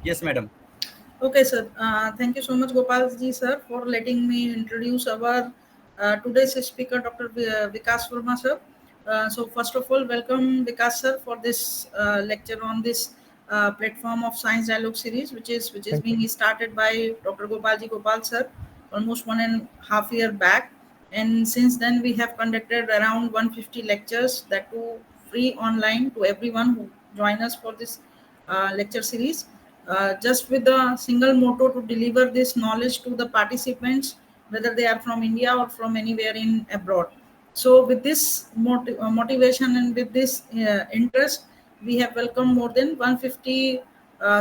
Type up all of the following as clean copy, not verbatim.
Yes, madam. Okay, sir. Thank you so much, Gopal ji, sir, for letting me introduce our today's speaker, Dr. Vikas Verma, sir. So, first of all, welcome Vikas, sir, for this lecture on this platform of Science Dialogue series, which is Thank you. being started by Dr. Gopal, sir, almost 1.5 year back. And since then, we have conducted around 150 lectures, that too free online to everyone who join us for this lecture series, just with the single motto to deliver this knowledge to the participants, whether they are from India or from anywhere in abroad. So, with this motivation and with this interest, we have welcomed more than 150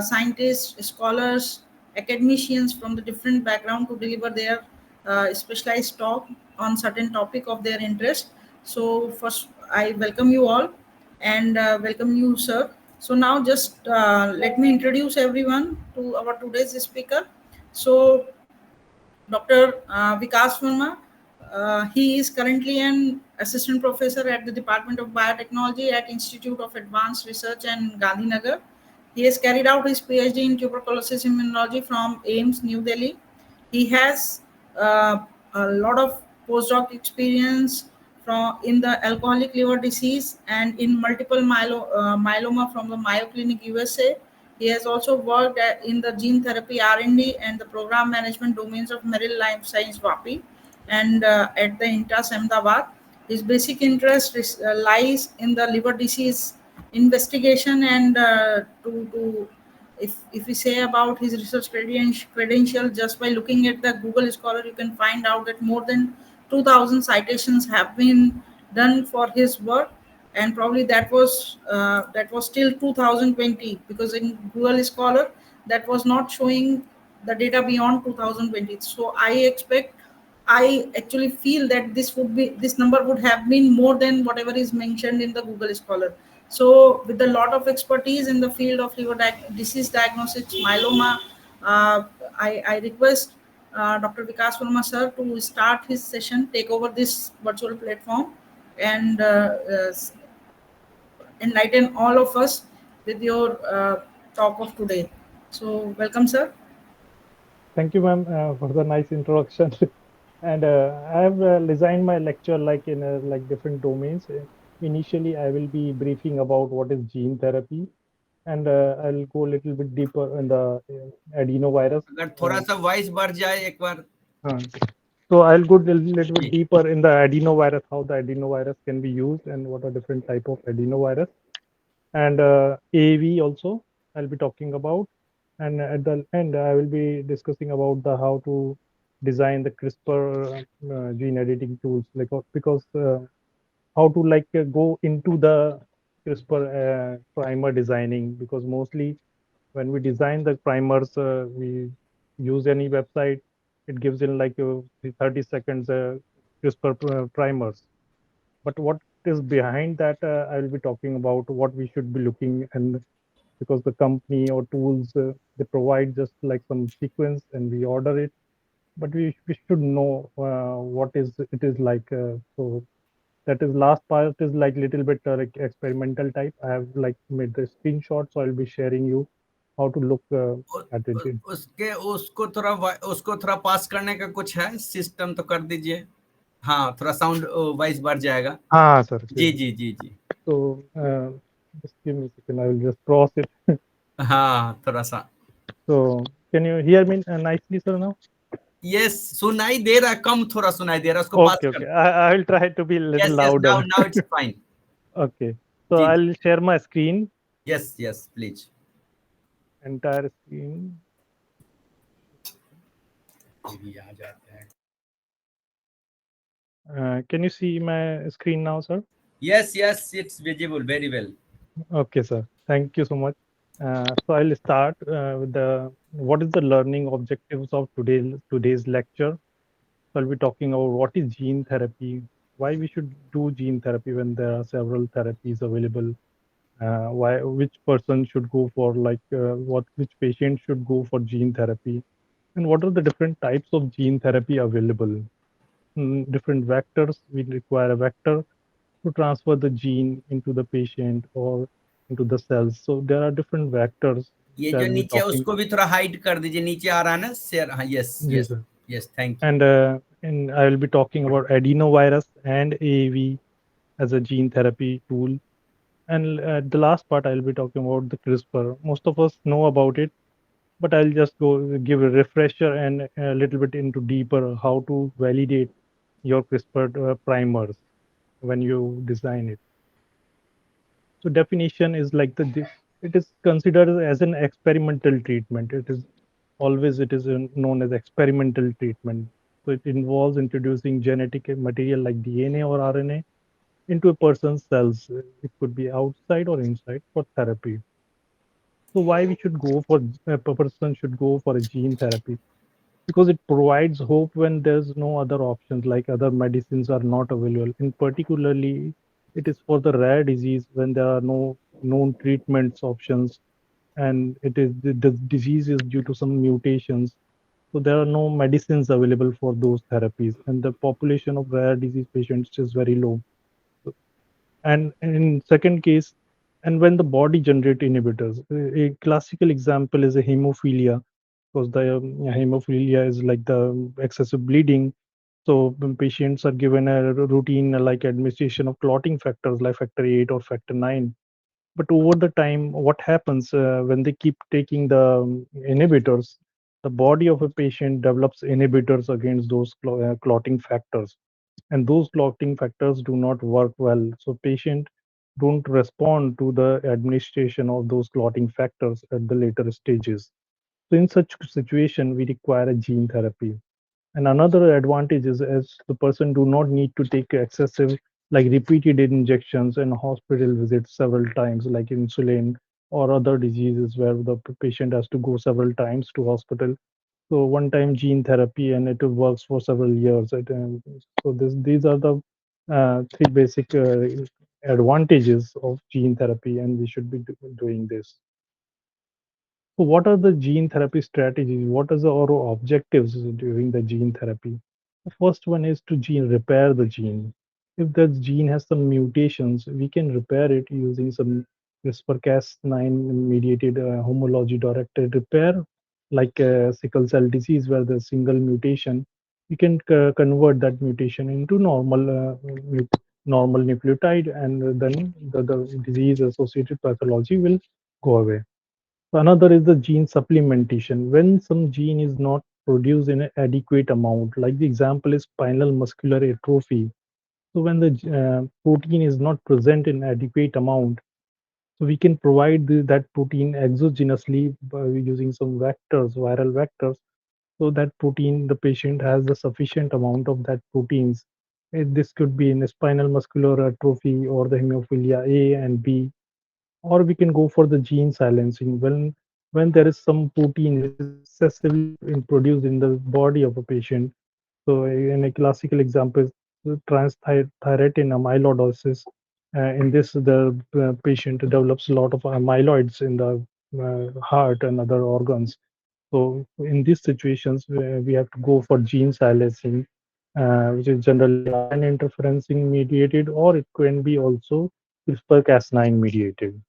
scientists, scholars, academicians from the different background to deliver their specialized talk on certain topic of their interest. So, first, I welcome you all and welcome you, sir. So now just let me introduce everyone to our today's speaker. So Dr. Vikas Verma, he is currently an assistant professor at the Department of Biotechnology at Institute of Advanced Research and Gandhinagar. He has carried out his PhD in tuberculosis immunology from AIMS, New Delhi. He has a lot of postdoc experience from in the alcoholic liver disease and in multiple myeloma from the Mayo Clinic, USA. He has also worked in the gene therapy R&D and the program management domains of Merrill Life Science Vapi and at the INTAS Ahmedabad. His basic interest lies in the liver disease investigation and if we say about his research credential, just by looking at the Google Scholar, you can find out that more than 2,000 citations have been done for his work, and probably that was still 2020, because in Google Scholar that was not showing the data beyond 2020. So I actually feel that this number would have been more than whatever is mentioned in the Google Scholar. So, with a lot of expertise in the field of disease diagnosis, myeloma, uh, I request Dr. Vikas Verma sir to start his session, take over this virtual platform, and enlighten all of us with your talk of today. So, welcome, sir. Thank you, ma'am, for the nice introduction. And I have designed my lecture like in like different domains. Initially, I will be briefing about what is gene therapy, and I'll go a little bit deeper in the adenovirus. अगर थोड़ा सा voice बढ़ जाए एक बार. Uh, so I'll go a little bit ji. deeper in the adenovirus, how the adenovirus can be used, and what are different type of adenovirus, and AAV also I'll be talking about, and at the end I will be discussing about the how to design the CRISPR gene editing tools, like because how to like go into the CRISPR primer designing, because mostly when we design the primers, we use any website, it gives in like 30 seconds CRISPR primers. But what is behind that, I will be talking about what we should be looking, and because the company or tools they provide just like some sequence and we order it, but we should know what is it is like. So that is last part is like little bit like experimental type. I have like made the screenshot, so I'll be sharing you how to look at it. उसके उसको थोड़ा पास करने का कुछ है system तो कर दीजिए. हाँ, थोड़ा साउंड वॉइस बढ़ जाएगा. Ah, sir. Ji ji ji ji. So just give me a second. I will just cross it. हाँ, थोड़ा सा. So can you hear me nicely, sir, now? Yes, सुनाई दे रहा है, कम थोड़ा सुनाई दे रहा है, उसको पास Okay, कर. okay. I will try to be a little yes yes, now louder. Now it's fine. Okay. So जी जी. I'll share my screen, yes yes please. entire screen. ये भी आ जाते हैं. Can you see my screen now, sir? Yes yes, it's visible very well. Okay, sir. Thank you so much. So I'll start with the what is the learning objectives of today's lecture. So I'll be talking about what is gene therapy, why we should do gene therapy when there are several therapies available, why which person should go for like which patient should go for gene therapy, and what are the different types of gene therapy available. Different vectors, we require a vector to transfer the gene into the patient or into the cells. So there are different vectors ये So जो I'll be नीचे talking. उसको भी थोड़ा hide कर दीजिए, नीचे आ रहा है ना शेयर, हाँ yes Yes, yes sir. Yes, thank you. And I will be talking about adenovirus and AAV as a gene therapy tool. And the last part, I'll be talking about the CRISPR. Most of us know about it, but I'll just go give a refresher and a little bit into deeper how to validate your CRISPR primers when you design it. So definition is like it is considered as an experimental treatment. It is known as experimental treatment. So it involves introducing genetic material like DNA or RNA into a person's cells. It could be outside or inside for therapy. So why we should go for a person should go for a gene therapy? Because it provides hope when there's no other options, like other medicines are not available. In particularly, it is for the rare disease when there are no known treatments options, and the disease is due to some mutations. So there are no medicines available for those therapies, and the population of rare disease patients is very low. And in second case, and when the body generate inhibitors, a classical example is a hemophilia, because the hemophilia is like the excessive bleeding. So when patients are given a routine like administration of clotting factors like factor 8 or factor 9. But over the time, what happens when they keep taking the inhibitors, the body of a patient develops inhibitors against those clotting factors, and those clotting factors do not work well. So patient don't respond to the administration of those clotting factors at the later stages. So in such situation, we require a gene therapy. And another advantage is as the person do not need to take excessive, like repeated injections and hospital visits several times, like insulin or other diseases where the patient has to go several times to hospital. So one time gene therapy and it works for several years. So these are the three basic advantages of gene therapy, and we should be doing this. So what are the gene therapy strategies? What are our objectives during the gene therapy? The first one is to gene repair the gene. If the gene has some mutations, we can repair it using some CRISPR-Cas9 mediated homology directed repair, like sickle cell disease, where there's single mutation. We can convert that mutation into normal nucleotide, and then the disease associated pathology will go away. Another is the gene supplementation. When some gene is not produced in an adequate amount, like the example is spinal muscular atrophy. So when the protein is not present in adequate amount, so we can provide that protein exogenously by using some vectors, viral vectors, so that protein, the patient has the sufficient amount of that proteins. This could be in spinal muscular atrophy or the hemophilia A and B, or we can go for the gene silencing when there is some protein which is excessively produced in the body of a patient. So in a classical example is transthyretin amyloidosis. In this, the patient develops a lot of amyloids in the heart and other organs. So in these situations, we have to go for gene silencing, which is generally RNA interferencing mediated, or it can be also CRISPR-Cas9 mediated.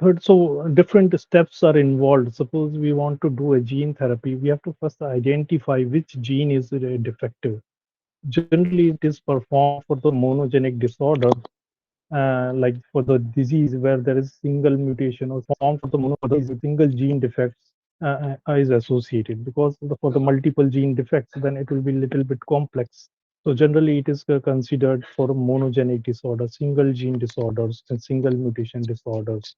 Third, so different steps are involved. Suppose we want to do a gene therapy, we have to first identify which gene is defective. Generally, it is performed for the monogenic disorder, like for the disease where there is single mutation, or formed for the mono single gene defects is associated. Because for the multiple gene defects, then it will be a little bit complex. So generally, it is considered for monogenic disorder, single gene disorders, and single mutation disorders.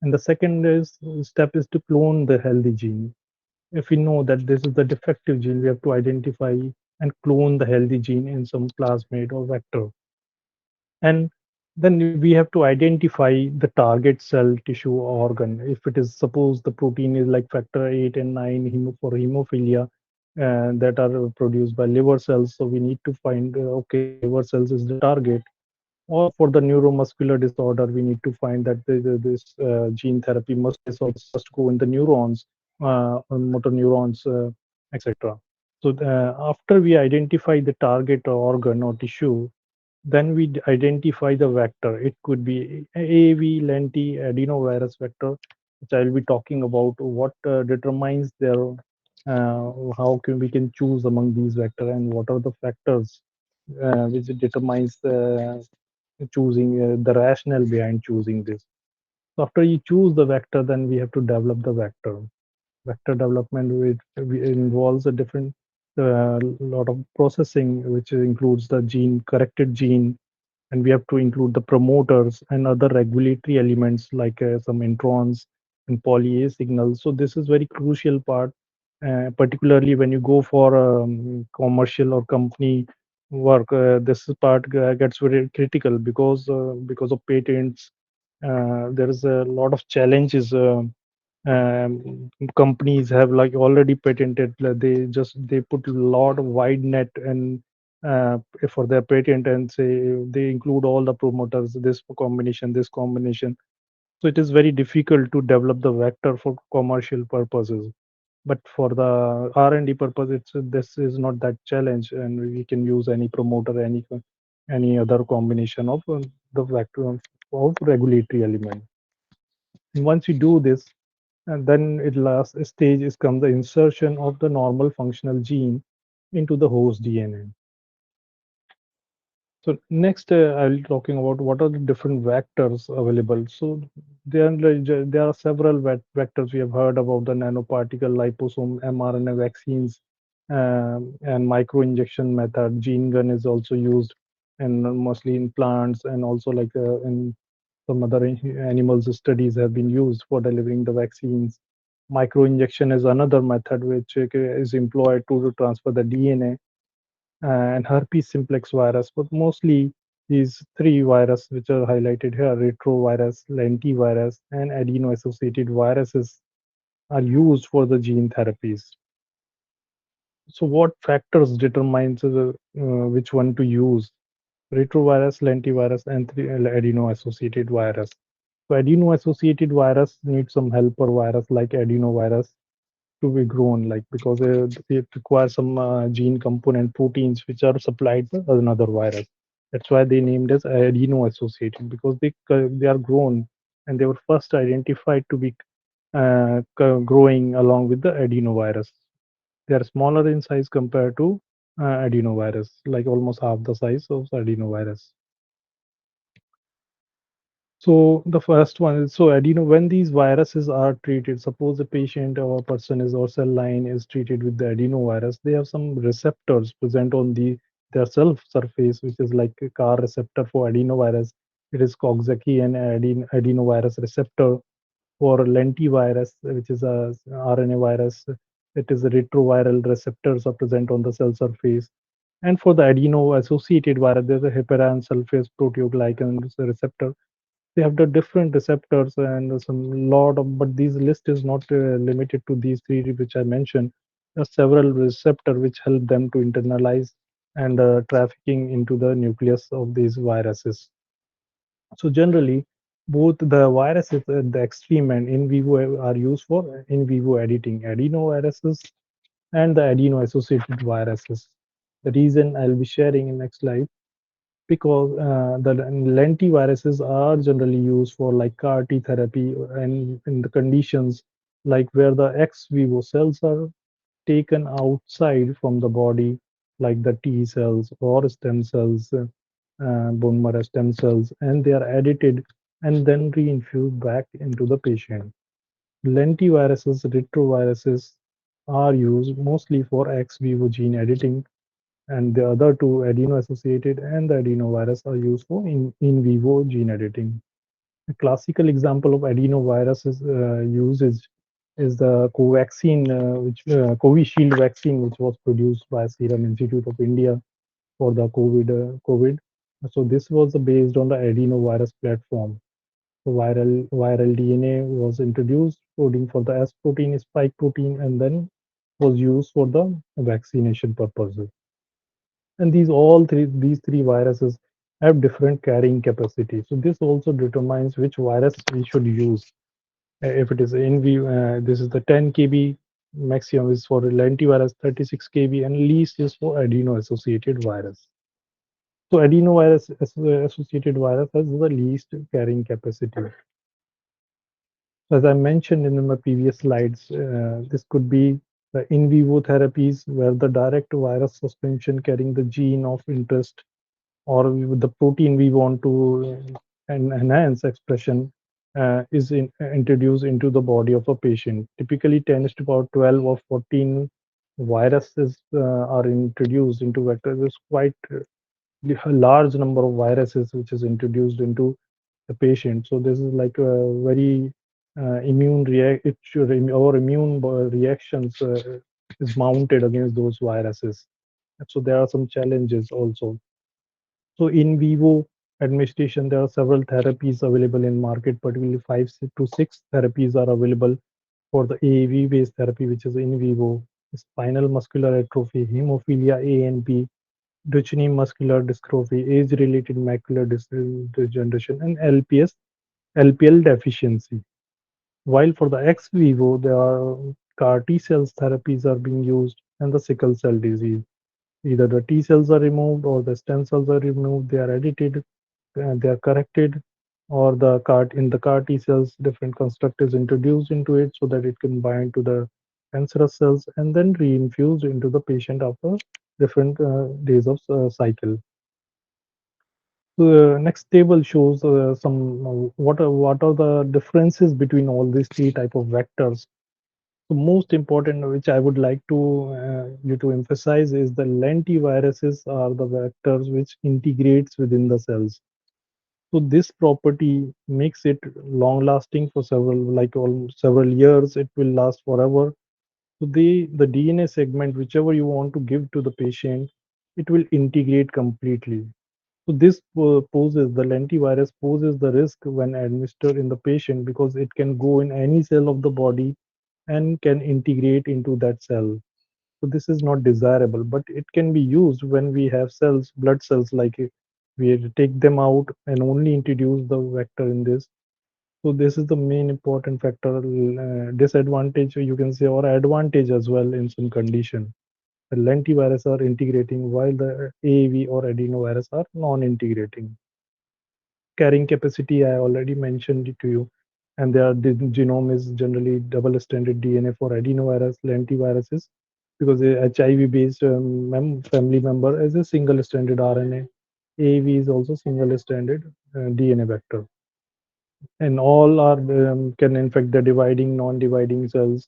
And the second step is to clone the healthy gene. If we know that this is the defective gene, we have to identify and clone the healthy gene in some plasmid or vector. And then we have to identify the target cell, tissue, or organ. If it is, suppose the protein is like factor 8 and 9 for hemophilia, that are produced by liver cells. So we need to find, okay, liver cells is the target. Or for the neuromuscular disorder, we need to find that this gene therapy must go in the neurons, motor neurons, etc. So after we identify the target or organ or tissue, then we identify the vector. It could be AAV, lenti, adenovirus vector. which I will be talking about what determines their how can we can choose among these vector and what are the factors which determines choosing the rationale behind choosing this. So after you choose the vector, then we have to develop the vector. Vector development involves a different lot of processing, which includes the gene corrected gene, and we have to include the promoters and other regulatory elements like some introns and poly A signals. So this is very crucial part, particularly when you go for commercial or company work. This part gets very critical because of patents. There is a lot of challenges. Companies have like already patented. They put a lot of wide net and for their patent and say they include all the promoters, this combination. So it is very difficult to develop the vector for commercial purposes. But for the R&D purpose, this is not that challenge, and we can use any promoter, any other combination of the vector of regulatory element. And once you do this, and then it last stage is come the insertion of the normal functional gene into the host DNA. So next, I'll be talking about what are the different vectors available. So there are several vectors we have heard about: the nanoparticle, liposome, mRNA vaccines, and microinjection method. Gene gun is also used, and mostly in plants, and also like in some other animals studies have been used for delivering the vaccines. Microinjection is another method which is employed to transfer the DNA, and herpes simplex virus. But mostly these three viruses which are highlighted here, retrovirus, lentivirus, and adeno-associated viruses, are used for the gene therapies. So what factors determines which one to use? Retrovirus, lentivirus, and adeno-associated virus. So adeno-associated virus needs some helper virus like adenovirus to be grown, like because it requires some gene component proteins which are supplied by another virus. That's why they named as adeno associated, because they are grown and they were first identified to be growing along with the adenovirus. They are smaller in size compared to adenovirus, like almost half the size of adenovirus. So the first one is, so when these viruses are treated, suppose a patient or a person is or cell line is treated with the adenovirus, they have some receptors present on their cell surface, which is like a CAR receptor for adenovirus. It is Coxsackie and adenovirus receptor. For lentivirus, which is a RNA virus, it is a retroviral receptors are present on the cell surface. And for the adeno-associated virus, there's a heparan sulfase proteoglycan receptor. They have the different receptors and some lot of, but these list is not limited to these three which I mentioned. There are several receptor which help them to internalize and trafficking into the nucleus of these viruses. So generally, both the viruses at the extreme and in vivo are used for in vivo editing, adenoviruses and the adeno-associated viruses. The reason I'll be sharing in next slide, because the lentiviruses are generally used for like CAR T therapy and in the conditions like where the ex vivo cells are taken outside from the body, like the T cells or stem cells, bone marrow stem cells, and they are edited and then reinfused back into the patient. Lentiviruses, retroviruses are used mostly for ex vivo gene editing, and the other two, adeno-associated and the adenovirus, are used for in vivo gene editing. A classical example of adenovirus use is the Covishield vaccine, which was produced by Serum Institute of India for the COVID. So this was based on the adenovirus platform. So viral DNA was introduced, coding for the S protein, spike protein, and then was used for the vaccination purposes. And these three viruses have different carrying capacity. So this also determines which virus we should use. If it is in vivo, this is the 10 kb, maximum is for lentivirus 36 kb, and least is for adeno-associated virus. So adenovirus associated virus has the least carrying capacity. As I mentioned in my previous slides, this could be the in vivo therapies where the direct virus suspension carrying the gene of interest or with the protein we want to enhance expression is introduced into the body of a patient. Typically 10 to about 12 or 14 viruses are introduced into vectors. It's quite a large number of viruses which is introduced into the patient. So this is like a very immune react. It should our immune reactions is mounted against those viruses. So there are some challenges also. So in vivo administration, there are several therapies available in market, particularly 5 to 6 therapies are available for the AAV-based therapy, which is in vivo. Spinal muscular atrophy, hemophilia A and B, Duchenne muscular dystrophy, age-related macular degeneration, and LPL deficiency. While for the ex vivo, there are CAR T cells therapies are being used, and the sickle cell disease. Either the T cells are removed or the stem cells are removed, they are edited, they are corrected, or the CAR T cells, different construct is introduced into it so that it can bind to the cancerous cells and then reinfused into the patient after different days of cycle. The next table shows some what are the differences between all these three type of vectors. The most important, which I would like to you to emphasize, is the lentiviruses are the vectors which integrates within the cells. So this property makes it long lasting for several years. It will last forever. So the DNA segment, whichever you want to give to the patient, it will integrate completely. So this poses the lentivirus poses the risk when administered in the patient because it can go in any cell of the body and can integrate into that cell. So this is not desirable, but it can be used when we have cells, blood cells, we take them out and only introduce the vector in this. So this is the main important factor, disadvantage you can say, or advantage as well in some condition. The lentivirus are integrating while the AAV or adenovirus are non-integrating. Carrying capacity, I already mentioned it to you. And the genome is generally double-stranded DNA for adenovirus, lentiviruses, because a HIV-based family member is a single-stranded RNA. AAV is also single-stranded DNA vector. And all are can infect the dividing, non-dividing cells,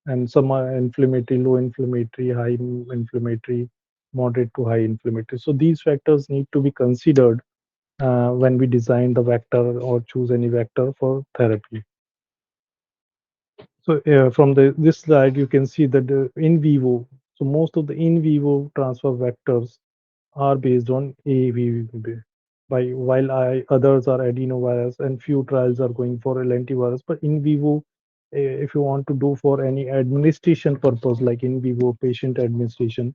and some are inflammatory, low inflammatory, high inflammatory, moderate to high inflammatory. So these factors need to be considered when we design the vector or choose any vector for therapy. So from this slide, you can see that in vivo, so most of the in vivo transfer vectors are based on AAV, while others are adenovirus and few trials are going for lentivirus. But in vivo, if you want to do for any administration purpose, like in vivo patient administration,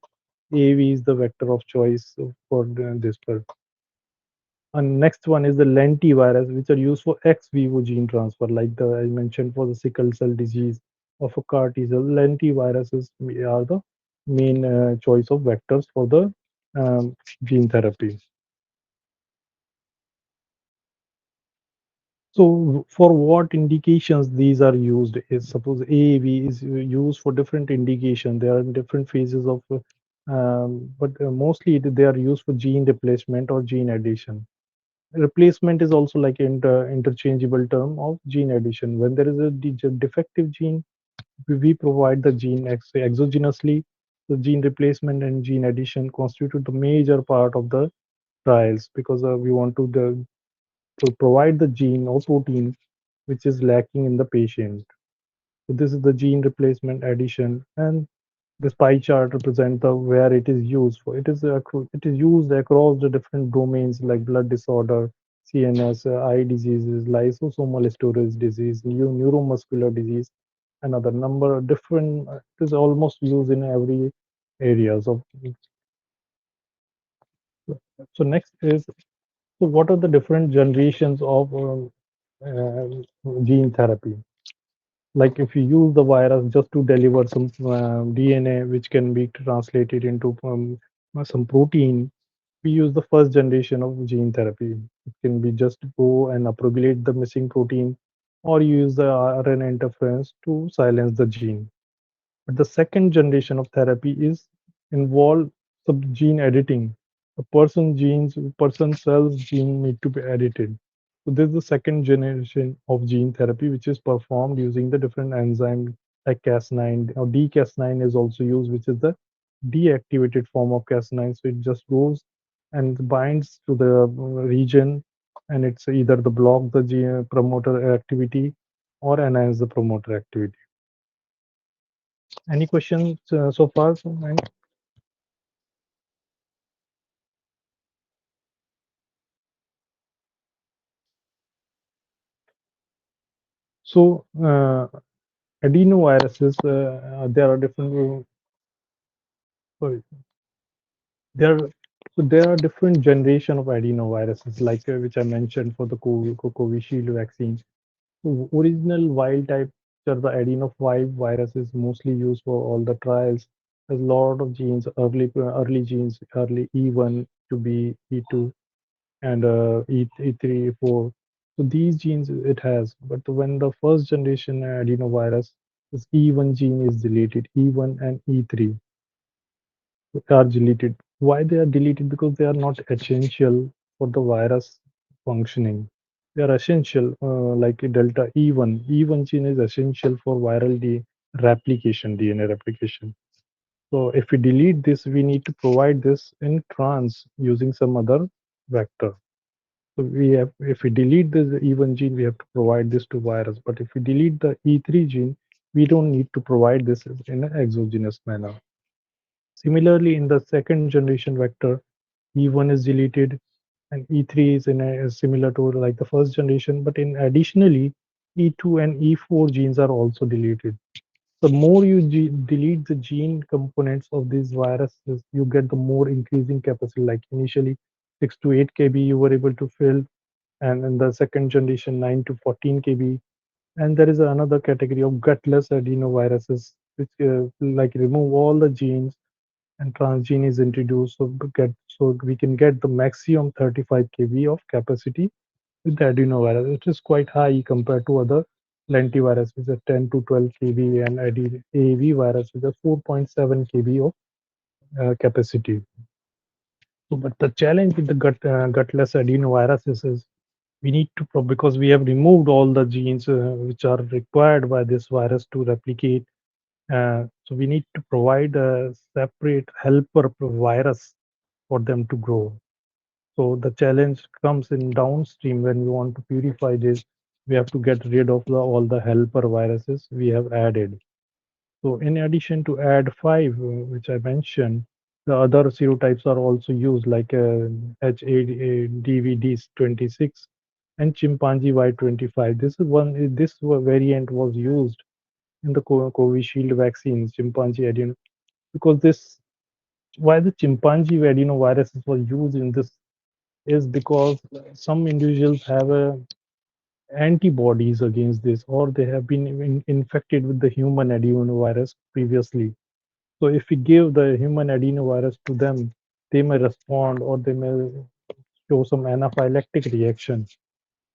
AAV is the vector of choice for this purpose. And next one is the lentivirus, which are used for ex vivo gene transfer, like I mentioned for the sickle cell disease of a CAR T cell. Lentiviruses are the main choice of vectors for the gene therapy. So for what indications these are used is, suppose AAV is used for different indication. They are in different phases of, but mostly they are used for gene replacement or gene addition. Replacement is also like interchangeable term of gene addition. When there is a defective gene, we provide the gene exogenously. The gene replacement and gene addition constitute the major part of the trials because we want to provide the gene or protein which is lacking in the patient. So this is the gene replacement addition, and this pie chart represents the where it is used for. It is used across the different domains like blood disorder, CNS, eye diseases, lysosomal storage disease, neuromuscular disease, another number of different. It is almost used in every areas of. So next is, so what are the different generations of gene therapy? Like if you use the virus just to deliver some DNA which can be translated into some protein, we use the first generation of gene therapy. It can be just go and upregulate the missing protein or use the RNA interference to silence the gene. But the second generation of therapy is involve sub gene editing. A person cell's gene need to be edited. So this is the second generation of gene therapy, which is performed using the different enzyme like Cas9 or dCas9 is also used, which is the deactivated form of Cas9. So it just goes and binds to the region, and it's either the block the gene promoter activity or enhance the promoter activity. Any questions so far? So adenoviruses, there are different. Sorry, there are so there are different generation of adenoviruses, like which I mentioned for the Covishield vaccine. So original wild type, which are the adeno5 virus, is mostly used for all the trials. There's a lot of genes, early genes, early E1 to B, E2, and E3, E4. So these genes it has, but when the first generation adenovirus, this E1 gene is deleted, E1 and E3 are deleted. Why they are deleted? Because they are not essential for the virus functioning. They are essential, like a delta E1. E1 gene is essential for viral replication, DNA replication. So if we delete this, we need to provide this in trans using some other vector. So we have, if we delete this E1 gene, we have to provide this to virus. But if we delete the E3 gene, we don't need to provide this in an exogenous manner. Similarly, in the second generation vector, E1 is deleted and E3 is similar to like the first generation. But in additionally, E2 and E4 genes are also deleted. The more you delete the gene components of these viruses, you get the more increasing capacity. Like initially 6 to 8 kb you were able to fill, and in the second generation 9 to 14 kb. And there is another category of gutless adenoviruses, which like remove all the genes and transgene is introduced, so we can get the maximum 35 kb of capacity with the adenovirus, which is quite high compared to other lentivirus, which is 10 to 12 kb, and AAV virus, which is 4.7 kb of capacity. So, but the challenge with the gutless adenoviruses is we need to because we have removed all the genes which are required by this virus to replicate. So we need to provide a separate helper virus for them to grow. So the challenge comes in downstream when we want to purify this. We have to get rid of all the helper viruses we have added. So in addition to add 5, which I mentioned, the other serotypes are also used like HADVD26 and chimpanzee Y25. This variant was used in the Covishield vaccines, chimpanzee adeno, because this why the chimpanzee adenoviruses were used in this is because some individuals have antibodies against this, or they have been infected with the human adenovirus previously. So if we give the human adenovirus to them, they may respond or they may show some anaphylactic reaction.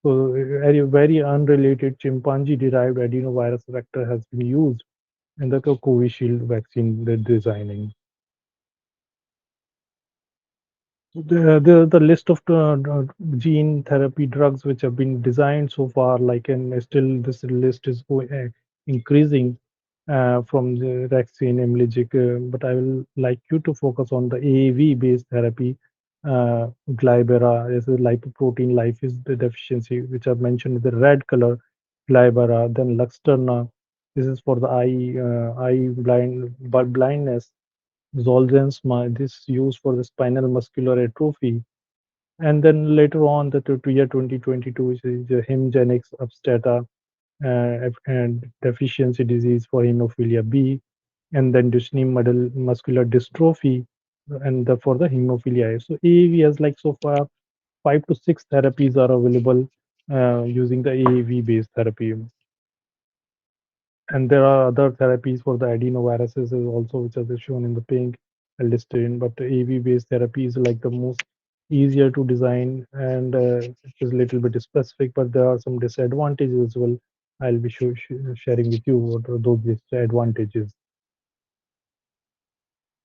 So a very unrelated chimpanzee-derived adenovirus vector has been used in the Covishield vaccine designing. The list of gene therapy drugs which have been designed so far, like, and still this list is increasing from the vaccine Imlygic, but I will like you to focus on the AAV based therapy. Glybera is a lipoprotein lipase deficiency, which I've mentioned with the red color. Glybera, then Luxturna. This is for the eye blindness. Zolgensma, this used for the spinal muscular atrophy. And then later on, the year 2022, which is the hemogenics obstata and deficiency disease for hemophilia B, and then Duchenne muscular dystrophy, and for the hemophilia A. So AAV has like so far 5 to 6 therapies are available using the AAV based therapy. And there are other therapies for the adenoviruses also, which are shown in the pink listed. But the AV-based therapy is like the most easier to design, and it is a little bit specific, but there are some disadvantages as well. I'll be sharing with you what are those advantages.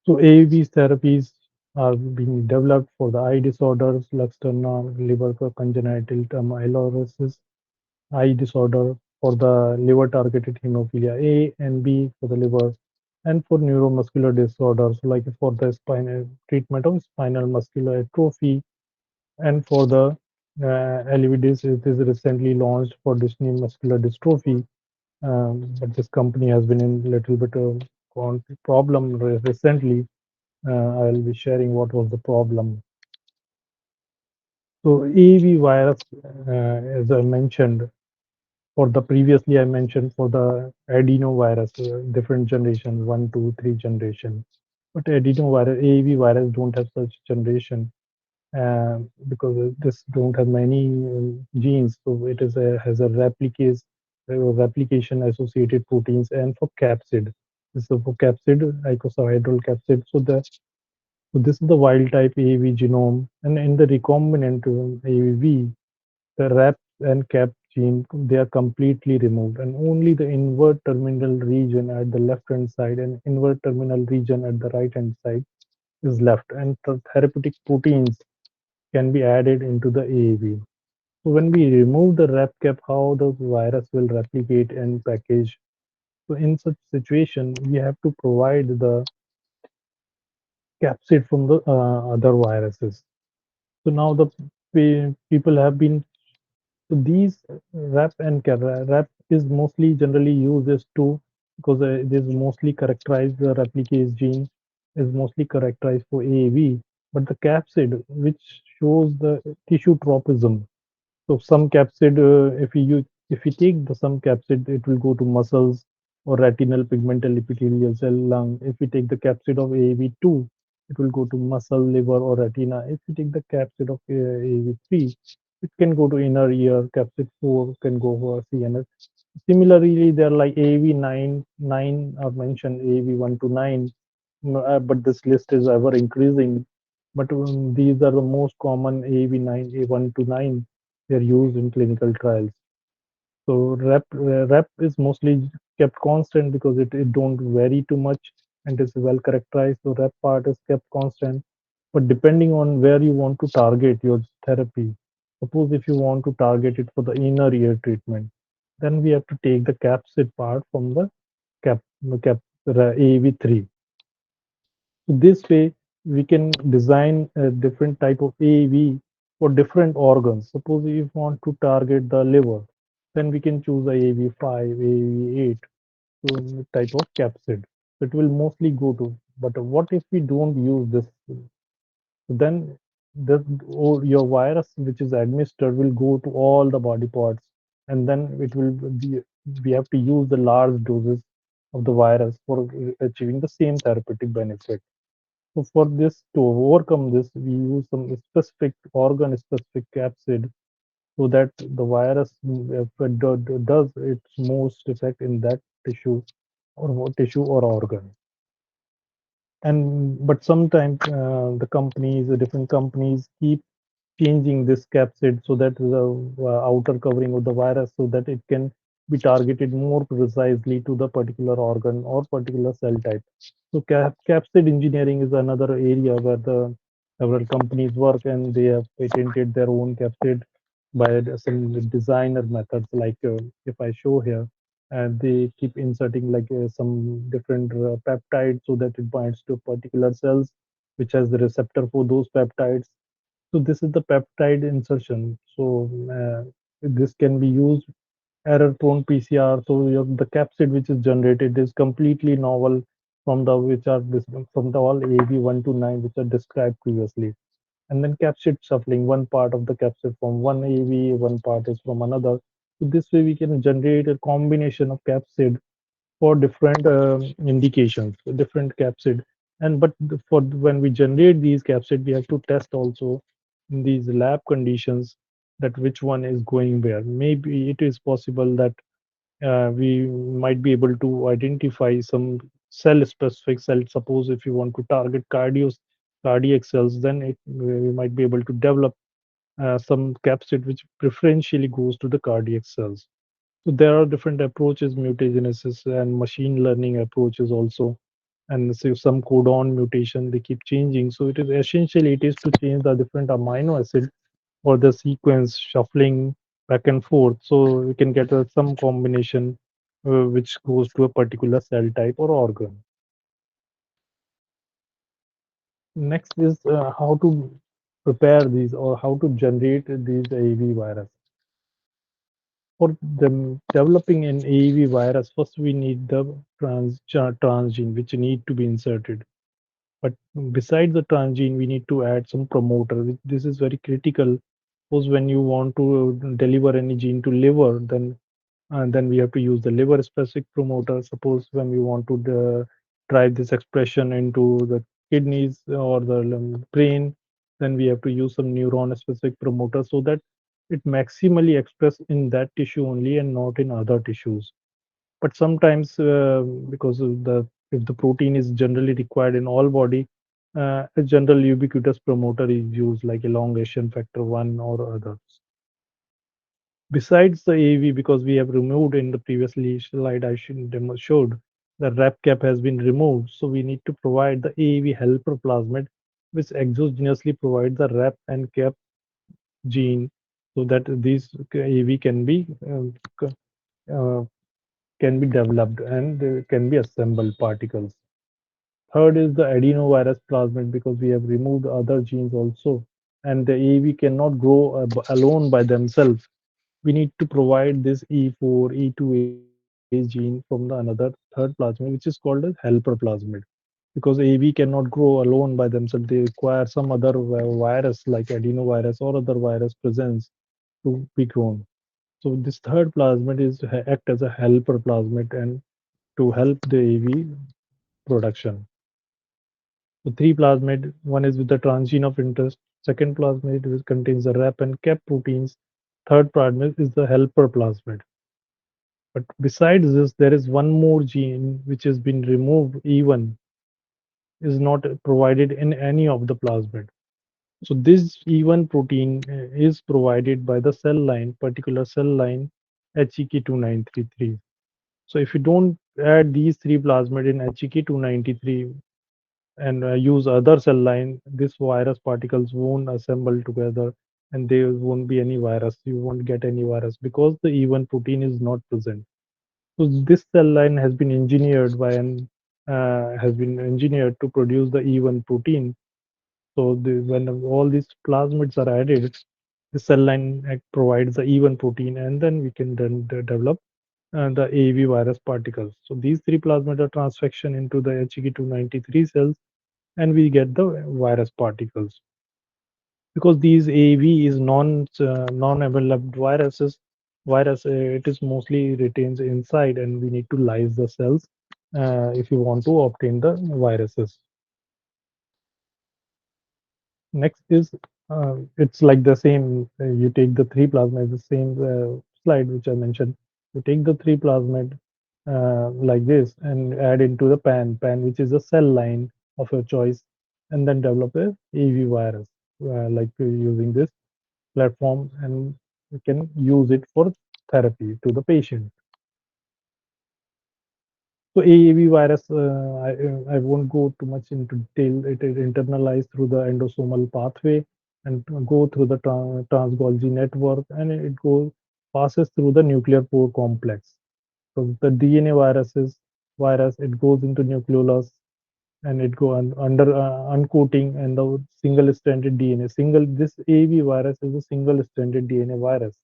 So AAV therapies are being developed for the eye disorders, Luxturna, liver congenital amyloidosis, eye disorder, for the liver-targeted hemophilia A and B for the liver, and for neuromuscular disorders like for the spinal treatment of spinal muscular atrophy, and for the LVDs, it is recently launched for Disney muscular dystrophy. But this company has been in a little bit of problem recently. I'll be sharing what was the problem. So AAV virus, as I mentioned, for the previously I mentioned for the adenovirus, different generation, 1, 2, 3 generation. But adenovirus, AAV virus don't have such generation because this don't have many genes. So it is has a replicase, replication associated proteins, and for capsid. This is for capsid, icosahedral capsid. So this is the wild type AAV genome, and in the recombinant AAV, the RAP and CAP gene, they are completely removed, and only the invert terminal region at the left hand side and invert terminal region at the right hand side is left, and the therapeutic proteins can be added into the AAV. So when we remove the RAP cap, how the virus will replicate and package. So in such situation, we have to provide the capsid from the other viruses. So now the people have been. So these RAP and RAP is mostly generally used as to because it is mostly characterized the replicase gene is mostly characterized for AAV, but the capsid which shows the tissue tropism. So some capsid, if you take the some capsid, it will go to muscles or retinal pigmental epithelial cell lung. If you take the capsid of AAV2, it will go to muscle, liver, or retina. If you take the capsid of AAV3, it can go to inner ear. Capsid 4 can go for CNS. Similarly, they're like AAV9, 9 are mentioned, AAV1 to 9, but this list is ever increasing. But these are the most common AAV9, A1 to 9 they're used in clinical trials. So rep is mostly kept constant because it don't vary too much and is well characterized. So rep part is kept constant. But depending on where you want to target your therapy, suppose if you want to target it for the inner ear treatment, then we have to take the capsid part from the cap AAV3. So this way, we can design a different type of AAV for different organs. Suppose if you want to target the liver, then we can choose AAV5, AAV8 to type of capsid. It will mostly go to. But what if we don't use this? Then this your virus which is administered will go to all the body parts, and then it will be we have to use the large doses of the virus for achieving the same therapeutic benefit. So for this, to overcome this, we use some specific organ-specific capsid so that the virus does its most effect in that tissue or organ. And but sometimes the companies, the different companies keep changing this capsid so that the outer covering of the virus so that it can be targeted more precisely to the particular organ or particular cell type. So capsid engineering is another area where the several companies work and they have patented their own capsid by some designer methods like if I show here and they keep inserting like some different peptides so that it binds to particular cells which has the receptor for those peptides. So this is the peptide insertion. So this can be used error-prone PCR. So the capsid which is generated is completely novel from the which are from the all AV1 to 9 which are described previously. And then capsid shuffling, one part of the capsid from one AV, one part is from another. So this way we can generate a combination of capsid for different indications, different capsid. And but for when we generate these capsid, we have to test also in these lab conditions that which one is going where. Maybe it is possible that we might be able to identify some cell specific cell. Suppose if you want to target cardiac cells, then we might be able to develop some capsid which preferentially goes to the cardiac cells. So there are different approaches, mutagenesis and machine learning approaches also. And so some codon mutation, they keep changing. So it is essentially it is to change the different amino acid or the sequence shuffling back and forth. So we can get some combination which goes to a particular cell type or organ. Next is how to prepare these or how to generate these AAV virus. For them developing an AAV virus, first we need the transgene which need to be inserted. But besides the transgene, we need to add some promoter. This is very critical. Suppose when you want to deliver any gene to liver, then we have to use the liver specific promoter. Suppose when we want to drive this expression into the kidneys or the brain, then we have to use some neuron specific promoter so that it maximally express in that tissue only and not in other tissues. But sometimes because of the if the protein is generally required in all body, a general ubiquitous promoter is used like elongation factor 1 or others. Besides the AAV, because we have removed in the previously slide I showed, the wrap cap has been removed. So we need to provide the AAV helper plasmid, which exogenously provide the wrap and cap gene so that these AAV uh, can be developed and can be assembled particles. Third is the adenovirus plasmid because we have removed other genes also, and the AAV cannot grow alone by themselves. We need to provide this E4, E2A gene from the another third plasmid, which is called as helper plasmid. Because AAV cannot grow alone by themselves, they require some other virus like adenovirus or other virus presence to be grown. So this third plasmid is act as a helper plasmid and to help the AAV production. So three plasmid, one is with the transgene of interest, second plasmid which contains the wrap and cap proteins, third plasmid is the helper plasmid. But besides this, there is one more gene which has been removed even is not provided in any of the plasmid. So this E1 protein is provided by the cell line, particular cell line HEK2933. So if you don't add these three plasmid in HEK293 and use other cell line, this virus particles won't assemble together and there won't be any virus. You won't get any virus because the E1 protein is not present. So this cell line has been engineered to produce the E1 protein. So when all these plasmids are added, the cell line provides the E1 protein, and then we can then develop the AAV virus particles. So these three plasmid are transfection into the HEK293 cells, and we get the virus particles. Because these AAV is non-enveloped virus, it is mostly retains inside, and we need to lyse the cells if you want to obtain the viruses. Next is it's like the same. You take the three plasmid, the same slide which I mentioned. You take the three plasmid like this and add into the pan which is a cell line of your choice, and then develop a AV virus like using this platform, and we can use it for therapy to the patient. So AAV virus, I won't go too much into detail. It is internalized through the endosomal pathway and go through the trans-Golgi network, and it goes passes through the nuclear pore complex. So the DNA virus, it goes into nucleolus and it go under uncoating and the single-stranded DNA. This AAV virus is a single-stranded DNA virus.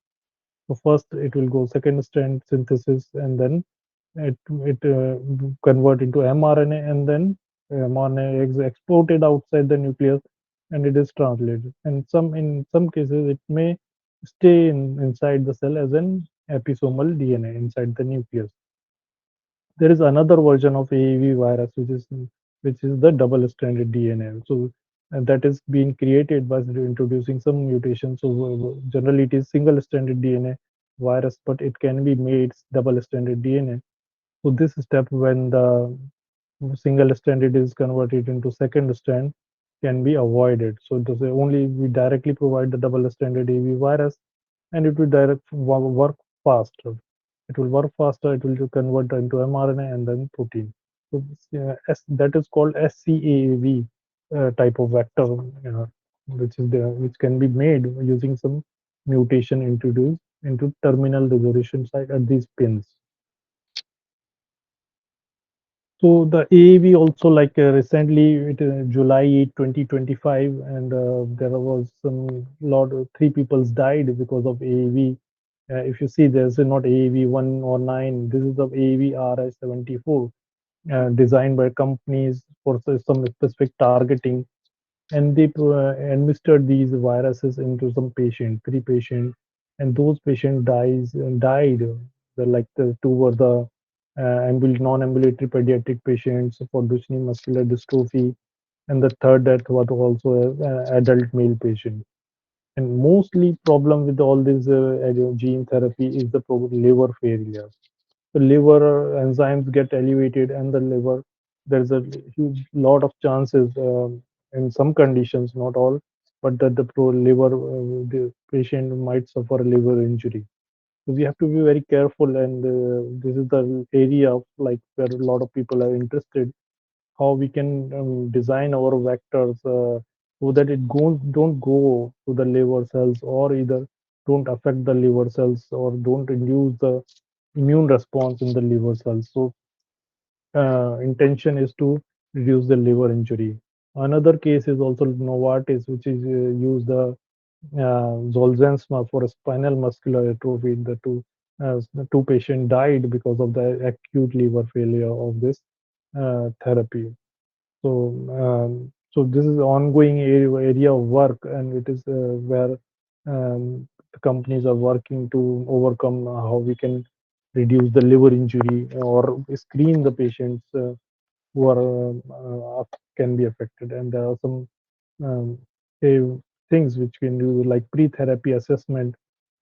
So first it will go second strand synthesis, and then it convert into mRNA, and then mRNA is exported outside the nucleus and it is translated. And in some cases it may stay inside the cell as an episomal DNA inside the nucleus. There is another version of AAV virus which is the double-stranded DNA. So that is being created by introducing some mutations. So generally it is single-stranded DNA virus, but it can be made double-stranded DNA. So this step, when the single stranded is converted into second strand, can be avoided. So it is only we directly provide the double stranded AV virus, and it will work faster. It will work faster. It will convert into mRNA and then protein. So that is called scAAV type of vector, which can be made using some mutation introduced into terminal resolution site at these pins. So the AAV also, like recently, July 2025, and there was some lot of 3 people died because of AAV. If you see, there's not AAV 1 or 9. This is the AAV RI-74, designed by companies for some specific targeting, and they administered these viruses into some patient, 3 patients, and those patients died. Like the two were the non-ambulatory pediatric patients for Duchenne muscular dystrophy, and the third death was also an adult male patient. And mostly problem with all this gene therapy is the liver failure. The liver enzymes get elevated, and the liver, there's a huge lot of chances, in some conditions, not all, but that liver, the patient might suffer a liver injury. So we have to be very careful, and this is the area of like where a lot of people are interested, how we can design our vectors so that it goes don't go to the liver cells, or either don't affect the liver cells, or don't induce the immune response in the liver cells. So intention is to reduce the liver injury. Another case is also Novartis, which is use the Zolgensma for a spinal muscular atrophy. The two patients died because of the acute liver failure of this therapy. So this is ongoing area of work, and it is where the companies are working to overcome how we can reduce the liver injury or screen the patients who are can be affected. And there are some um, eh, things which we can do, like pre-therapy assessment.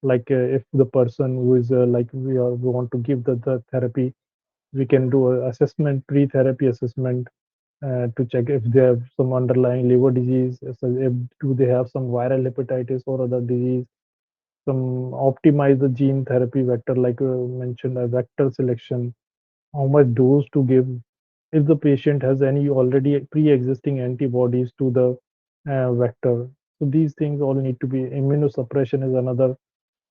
Like if the person who is we want to give the therapy, we can do a assessment, pre-therapy assessment, to check if they have some underlying liver disease, so if do they have some viral hepatitis or other disease. Some optimize the gene therapy vector, like mentioned, a vector selection, how much dose to give, if the patient has any already pre-existing antibodies to the vector. So these things all need to be. Immunosuppression is another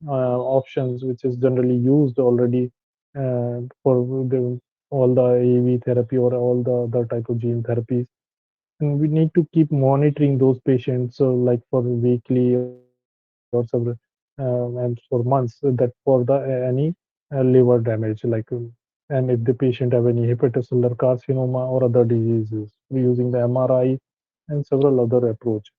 options which is generally used already for all the AAV therapy or all the other type of gene therapies. And we need to keep monitoring those patients, so like for weekly or several and for months, so that for the any liver damage, and if the patient have any hepatocellular carcinoma or other diseases, we using the MRI and several other approach.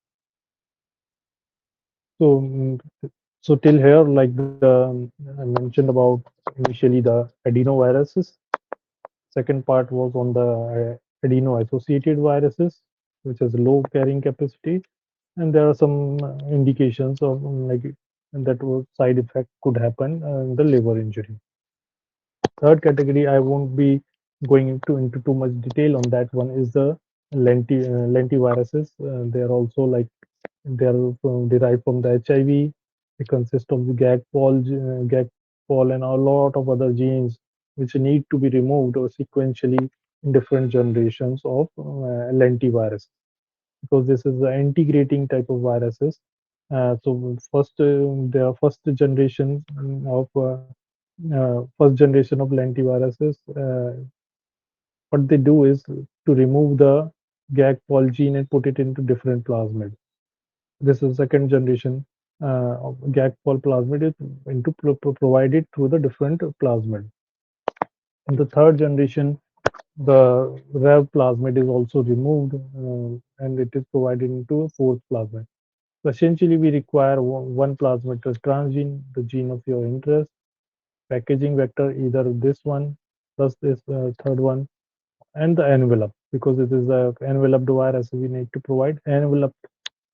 So till here, like I mentioned about initially the adenoviruses. Second part was on the adeno-associated viruses, which has low carrying capacity, and there are some indications of side effect could happen in the liver injury. Third category, I won't be going into too much detail on that one, is the lentiviruses. They are also like they are derived from the HIV. They consist of the GAG-POL, and a lot of other genes which need to be removed or sequentially in different generations of lentivirus, because this is the integrating type of viruses. So first generation of first generation of lentiviruses. What they do is to remove the GAG-POL gene and put it into different plasmid. This is second generation of GAG-POL plasmid is provided through the different plasmid. In the third generation, the REV plasmid is also removed, and it is provided into a fourth plasmid. So essentially, we require one plasmid transgene, the gene of your interest, packaging vector, either this one plus this third one, and the envelope, because it is a enveloped virus. We need to provide envelope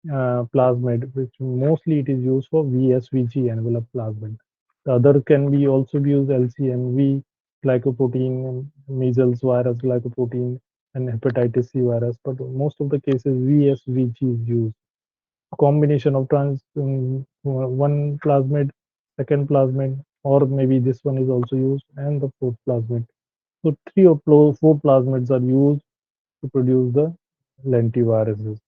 plasmid, which mostly it is used for VSVG envelope plasmid. The other can be also be used LCMV, glycoprotein, measles virus glycoprotein, and hepatitis C virus. But most of the cases VSVG is used. A combination of one plasmid, second plasmid, or maybe this one is also used, and the fourth plasmid. So three or four plasmids are used to produce the lentiviruses.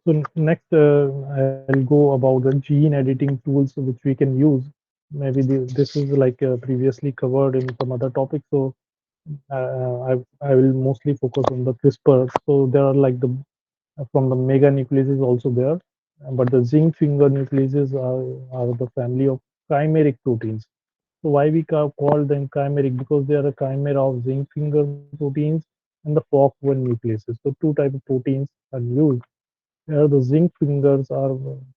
So next, I'll go about the gene editing tools which we can use. Maybe this is like previously covered in some other topics. So I will mostly focus on the CRISPR. So there are like the from the mega nucleus is also there, but the zinc finger nucleases are the family of chimeric proteins. So why we call them chimeric? Because they are a chimera of zinc finger proteins and the fork-1 nucleases. So two type of proteins are used. The zinc fingers are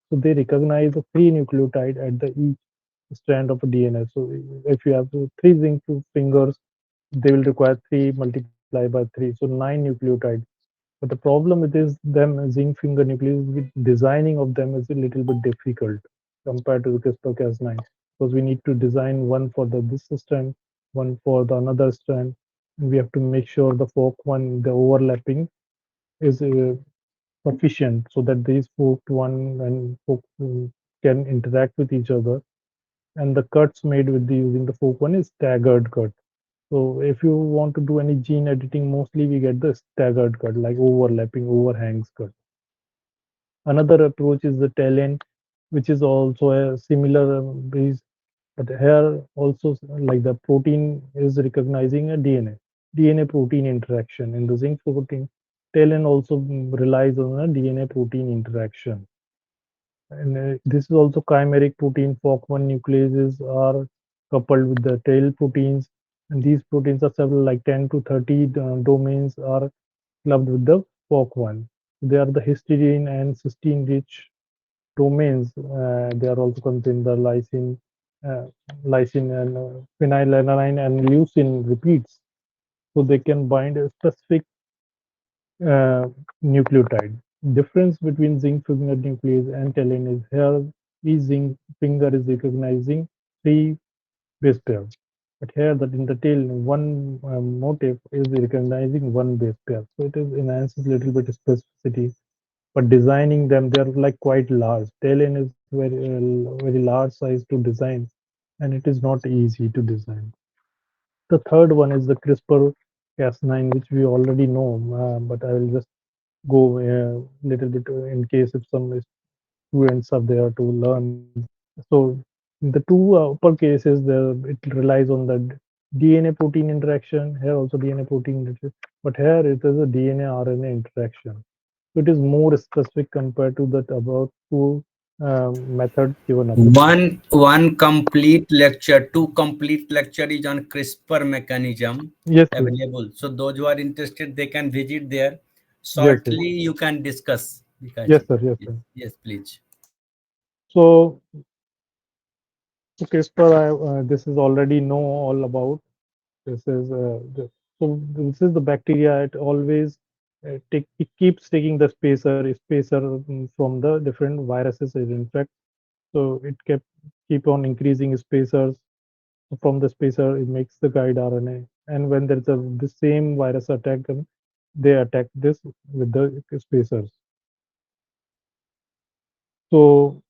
so they recognize the three nucleotide at the each strand of the DNA. So if you have three zinc fingers, they will require three multiplied by three, so nine nucleotides. But the problem with is them zinc finger nucleus, with designing of them is a little bit difficult compared to the CRISPR-Cas9, because we need to design one for the this strand, one for the another strand, and we have to make sure the fork one, the overlapping is sufficient so that these forked one and fork can interact with each other. And the cuts made with the using the fork one is staggered cut. So if you want to do any gene editing, mostly we get the staggered cut, like overlapping overhangs cut. Another approach is the talent, which is also a similar base, but here also like the protein is recognizing a DNA protein interaction. In the zinc protein, talent also relies on a DNA protein interaction. And this is also chimeric protein. Fork1 nucleases are coupled with the tail proteins, and these proteins are several like 10 to 30 domains are clubbed with the fork1. They are the histidine and cysteine rich domains. They are also contain the uh, lysine and phenylalanine and leucine repeats, so they can bind a specific uh, nucleotide. Difference between zinc finger nuclease and talene is here each zinc finger is recognizing three base pairs. But here that in the tail one motif is recognizing one base pair. So it is enhances a little bit of specificity. But designing them, they are like quite large. Talene is very large size to design, and it is not easy to design. The third one is the CRISPR Cas9, which we already know, but I will just go a little bit in case if some students are there to learn. So in the two upper cases, it relies on the DNA protein interaction. Here also DNA protein interaction, but here it is a DNA RNA interaction. So it is more specific compared to that about two methods given above. One complete lecture, two complete lecture is on CRISPR mechanism Yes, yes, available. So those who are interested, they can visit there. yes, yes, Shortly, you can discuss. yes, Vikaji. sir, yes, Yes, sir. yes, please. So, so CRISPR, this is already know all about. This is so this is the bacteria. It always it keeps taking the spacer from the different viruses it infects. So it keep on increasing spacers. From the spacer, it makes the guide RNA. And when there's the same virus attack them, they attack this with the spacers. So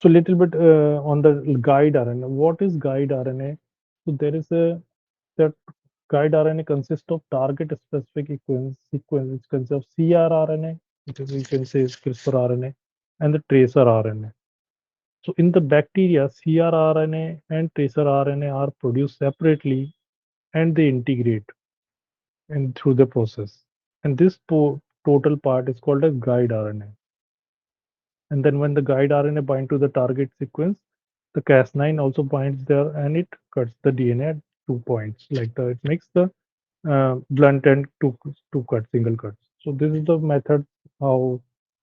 so little bit on the guide RNA. What is guide RNA? So there is a that guide RNA consists of target specific sequence which consists of cRNA, which is we can say is CRISPR RNA, and the tracer RNA. So in the bacteria, cRNA and tracer RNA are produced separately and they integrate and through the process. And this total part is called as guide RNA. And then when the guide RNA bind to the target sequence, the Cas9 also binds there and it cuts the DNA at 2 points. Like it makes the blunt end two cut, single cuts. So this is the method how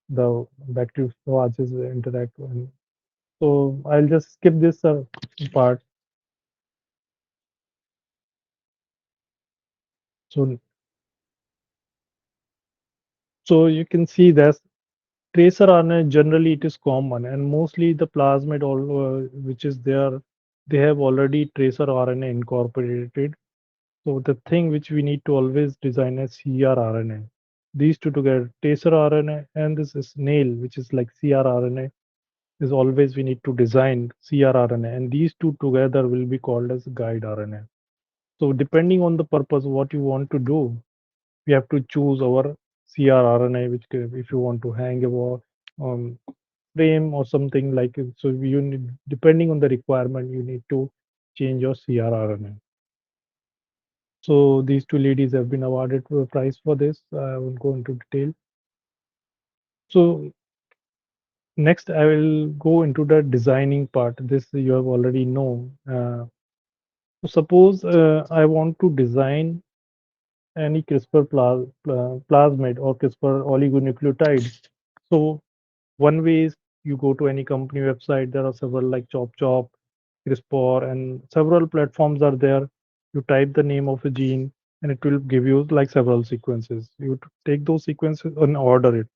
the bacteriophages interact. And so I'll just skip this part. So so you can see that tracer RNA generally it is common and mostly the plasmid all which is there they have already tracer RNA incorporated. So the thing which we need to always design is cRNA. These two together, tracer RNA and this is snail, which is like cRNA. is always we need to design crRNA, and these two together will be called as guide RNA. So depending on the purpose, what you want to do, we have to choose our crRNA, which if you want to hang a um, frame or something like it. So you need, depending on the requirement, you need to change your crRNA. So these two ladies have been awarded a prize for this. I won't go into detail. So next, I will go into the designing part. This you have already know. So suppose I want to design any plasmid or CRISPR oligonucleotide. So one way is you go to any company website. There are several like ChopChop, CRISPR, and several platforms are there. You type the name of a gene, and it will give you like several sequences. You take those sequences and order it.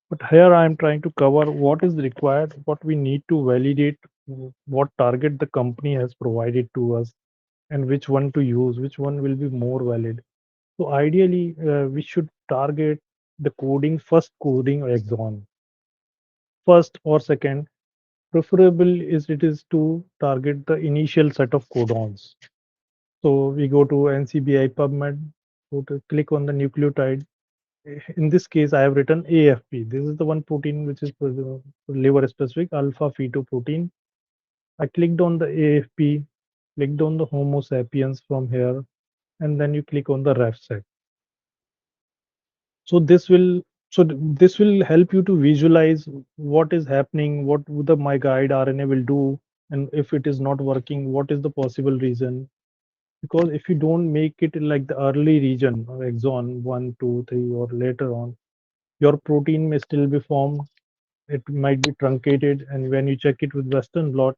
But here I am trying to cover what is required, what we need to validate, what target the company has provided to us, and which one to use, which one will be more valid. So ideally, we should target the coding, first coding exon, first or second. Preferable is it is to target the initial set of codons. So we go to NCBI PubMed, go to click on the nucleotide. In this case, I have written AFP. This is the one protein which is liver specific alpha fetoprotein. I clicked on the AFP, clicked on the Homo sapiens from here, and then you click on the RefSec. So this will help you to visualize what is happening, what the my guide RNA will do, and if it is not working, what is the possible reason. Because if you don't make it in like the early region or exon 1, 2, 3, or later on, your protein may still be formed. It might be truncated, and when you check it with Western blot,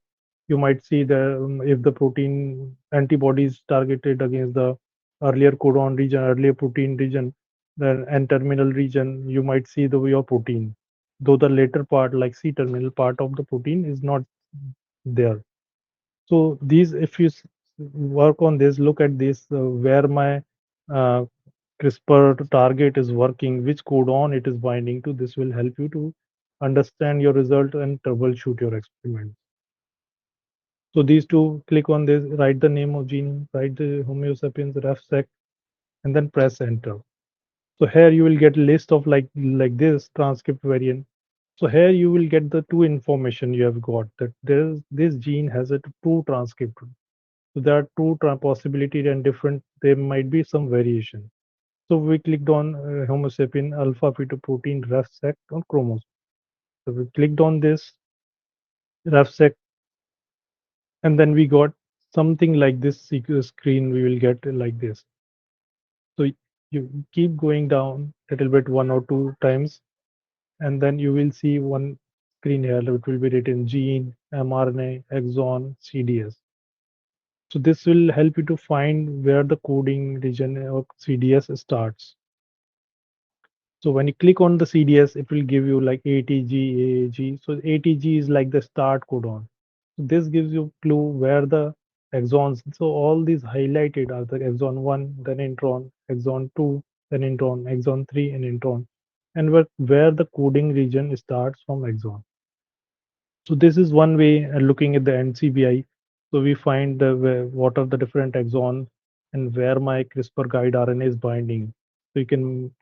you might see the if the protein antibodies targeted against the earlier codon region, earlier protein region, then N terminal region, you might see the your protein. Though the later part, like C terminal part of the protein, is not there. So these, if you work on this, look at this, where my uh, CRISPR target is working, which codon it is binding to. This will help you to understand your result and troubleshoot your experiment. So these two, click on this, write the name of gene, write the Homo sapiens RefSec, and then press enter. So here you will get a list of like this transcript variant. So here you will get the two information you have got, that there is this gene has a two transcript. So there are two possibility and different. There might be some variation. So we clicked on Homo sapien alpha fetoprotein RefSec on chromosome. So we clicked on this RefSec, and then we got something like this screen. We will get like this. So you keep going down a little bit, one or two times, and then you will see one screen here that will be written gene, mRNA, exon, CDS. So this will help you to find where the coding region or CDS starts. So when you click on the CDS, it will give you like ATG, AAG. So ATG is like the start codon. So this gives you clue where the exons. So all these highlighted are the exon 1, then intron, exon 2, then intron, exon 3, and intron, and where the coding region starts from exon. So this is one way looking at the NCBI. So we find what are the different exons and where my CRISPR guide RNA is binding. So you can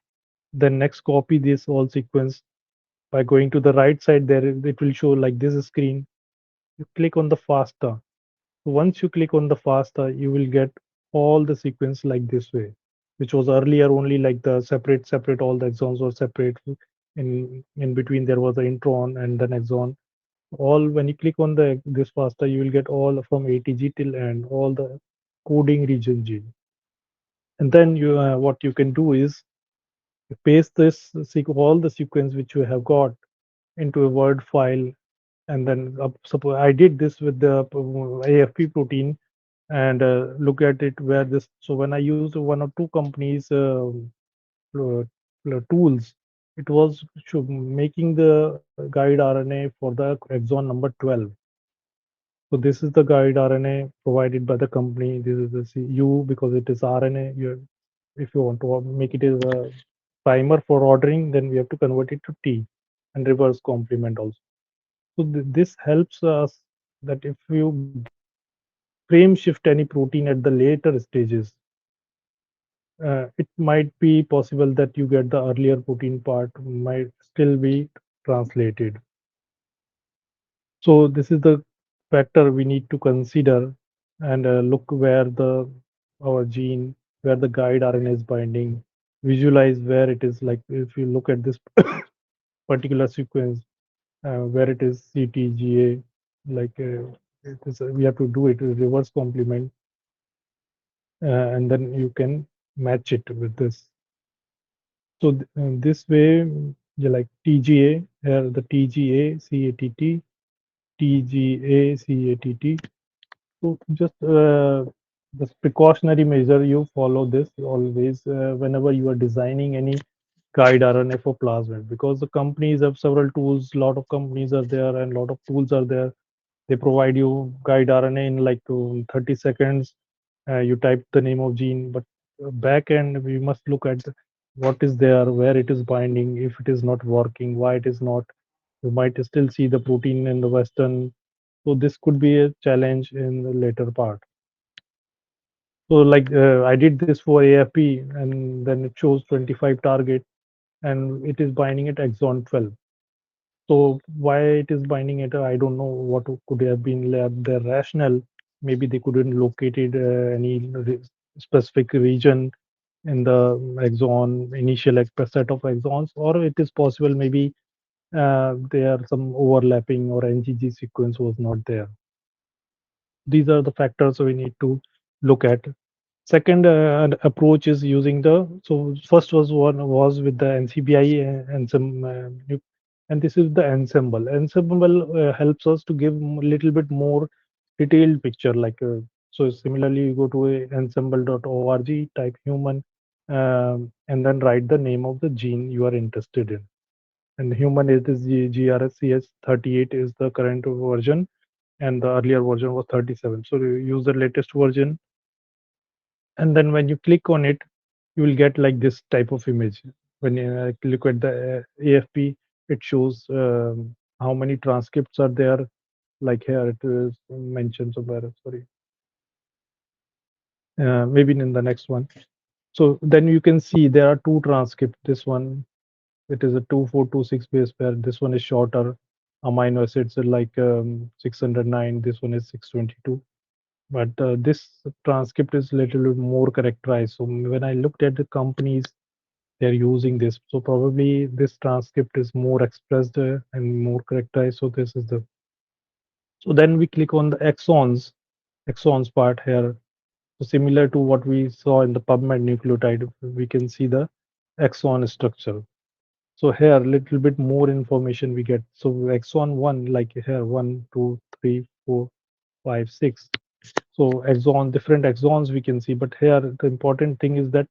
then next copy this whole sequence by going to the right side. There it will show like this screen. You click on the FASTA. Once you click on the FASTA, you will get all the sequence like this way, which was earlier only like the separate, all the exons were separate. In between there was an intron and then exon. All when you click on the this FASTA, you will get all from ATG till end, all the coding region gene. And then you what you can do is paste this all the sequence which you have got into a Word file, and then suppose I did this with the AFP protein, and look at it where this. So when I used one or two companies tools, it was making the guide RNA for the exon number 12. So this is the guide RNA provided by the company. This is the U because it is RNA. If you want to make it as a primer for ordering, then we have to convert it to T and reverse complement also. So this helps us that if you frame shift any protein at the later stages, it might be possible that you get the earlier protein part might still be translated. So this is the factor we need to consider and look where the our gene, where the guide RNA is binding, visualize where it is. Like if you look at this particular sequence, where it is CTGA, like it is, we have to do it reverse complement, and then you can match it with this. So this way, you like TGA, here the TGA CATT, TGA CATT. So just this precautionary measure, you follow this always whenever you are designing any guide RNA for plasmid, because the companies have several tools. A lot of companies are there and a lot of tools are there. They provide you guide RNA in like 30 seconds. You type the name of gene, but back end we must look at what is there, where it is binding, if it is not working, why it is not. You might still see the protein in the western. So this could be a challenge in the later part. So like I did this for AFP and then it shows 25 target and it is binding at exon 12. So why it is binding it, I don't know what could have been their rationale. Maybe they couldn't locate it any specific region in the exon, initial set of exons, or it is possible maybe there are some overlapping or NGG sequence was not there. These are the factors we need to look at. Second approach is using the, so first was one was with the NCBI and some and this is the ensemble. Ensemble helps us to give a little bit more detailed picture. Like so, similarly, you go to ensemble.org, type human, and then write the name of the gene you are interested in. And human is this GRSCS 38 is the current version, and the earlier version was 37. So you use the latest version, and then when you click on it, you will get like this type of image. When you look at the AFP, it shows how many transcripts are there. Like here it is mentioned somewhere, sorry, maybe in the next one. So then you can see there are two transcripts. This one, it is a 2426 base pair. This one is shorter. Amino acids are like 609. This one is 622. But this transcript is a little bit more characterized. So when I looked at the companies, they're using this. So probably this transcript is more expressed and more characterized. So this is the, so then we click on the exons part here. So similar to what we saw in the PubMed nucleotide, we can see the exon structure. So here a little bit more information we get. So exon 1, like here 1, 2, 3, 4, 5, 6. So different exons we can see, but here the important thing is that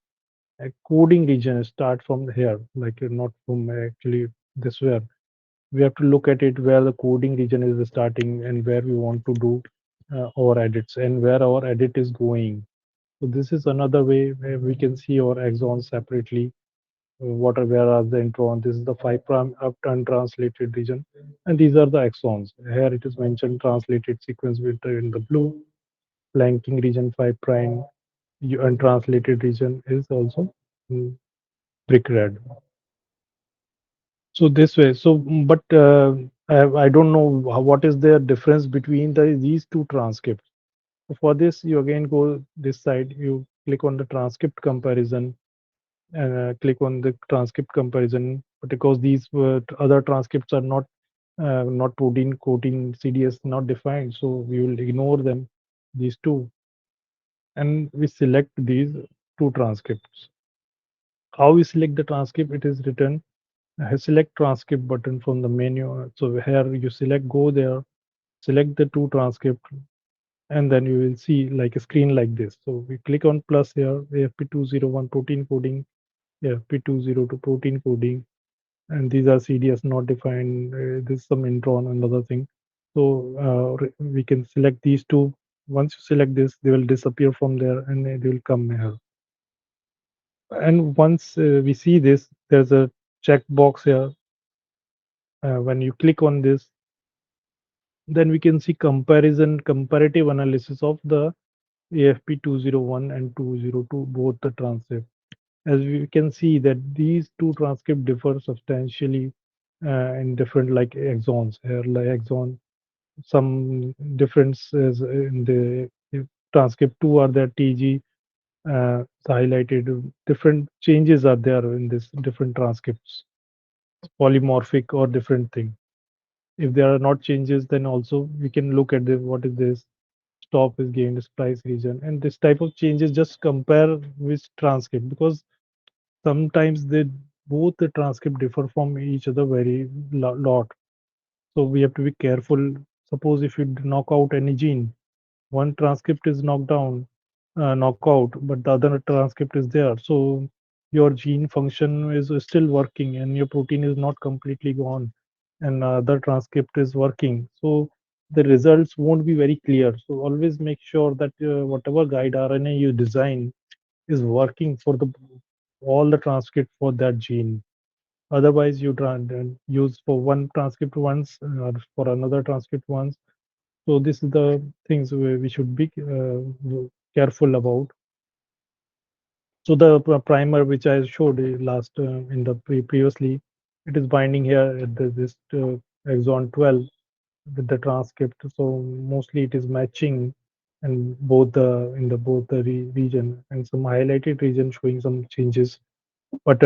a coding region start from here, like not from actually this where we have to look at it where the coding region is starting and where we want to do our edits and where our edit is going. So this is another way where we can see our exons separately. What are where are the intron? This is the 5' up untranslated region, and these are the exons. Here it is mentioned translated sequence with in the blue, flanking region 5'. Untranslated region is also brick red. So this way. So, but I don't know what is the difference between these two transcripts. For this, you again go this side. You click on the transcript comparison and click on the transcript comparison. But because these other transcripts are not protein coating CDS not defined, so we will ignore them. These two, and we select these two transcripts. How we select the transcript? It is written select transcript button from the menu. So here you select, go there, select the two transcript, and then you will see like a screen like this. So we click on plus here, AFP201 protein coding, AFP202 protein coding, and these are CDS not defined. This is some intron, another thing. So we can select these two. Once you select this, they will disappear from there and they will come here. And once we see this, there's a checkbox here. When you click on this, Then we can see comparative analysis of the AFP 201 and 202, both the transcript. As we can see that these two transcripts differ substantially in different like exons. Here, like exon, some differences in the transcript 2 are there, TG highlighted. Different changes are there in this different transcripts, polymorphic or different thing. If there are not changes, then also we can look at the what is this stop is gained splice region, and this type of changes just compare with transcript, because sometimes they both the transcript differ from each other very lot. So we have to be careful. Suppose if you knock out any gene, one transcript is knocked down, knockout, but the other transcript is there. So your gene function is still working and your protein is not completely gone, and other transcript is working. So the results won't be very clear. So always make sure that whatever guide RNA you design is working for the all the transcript for that gene. Otherwise, you try and use for one transcript once or for another transcript once. So this is the things we should be careful about. So the primer which I showed last in the previously, it is binding here at this exon 12 with the transcript. So mostly it is matching and both the in the both the region, and some highlighted region showing some changes. But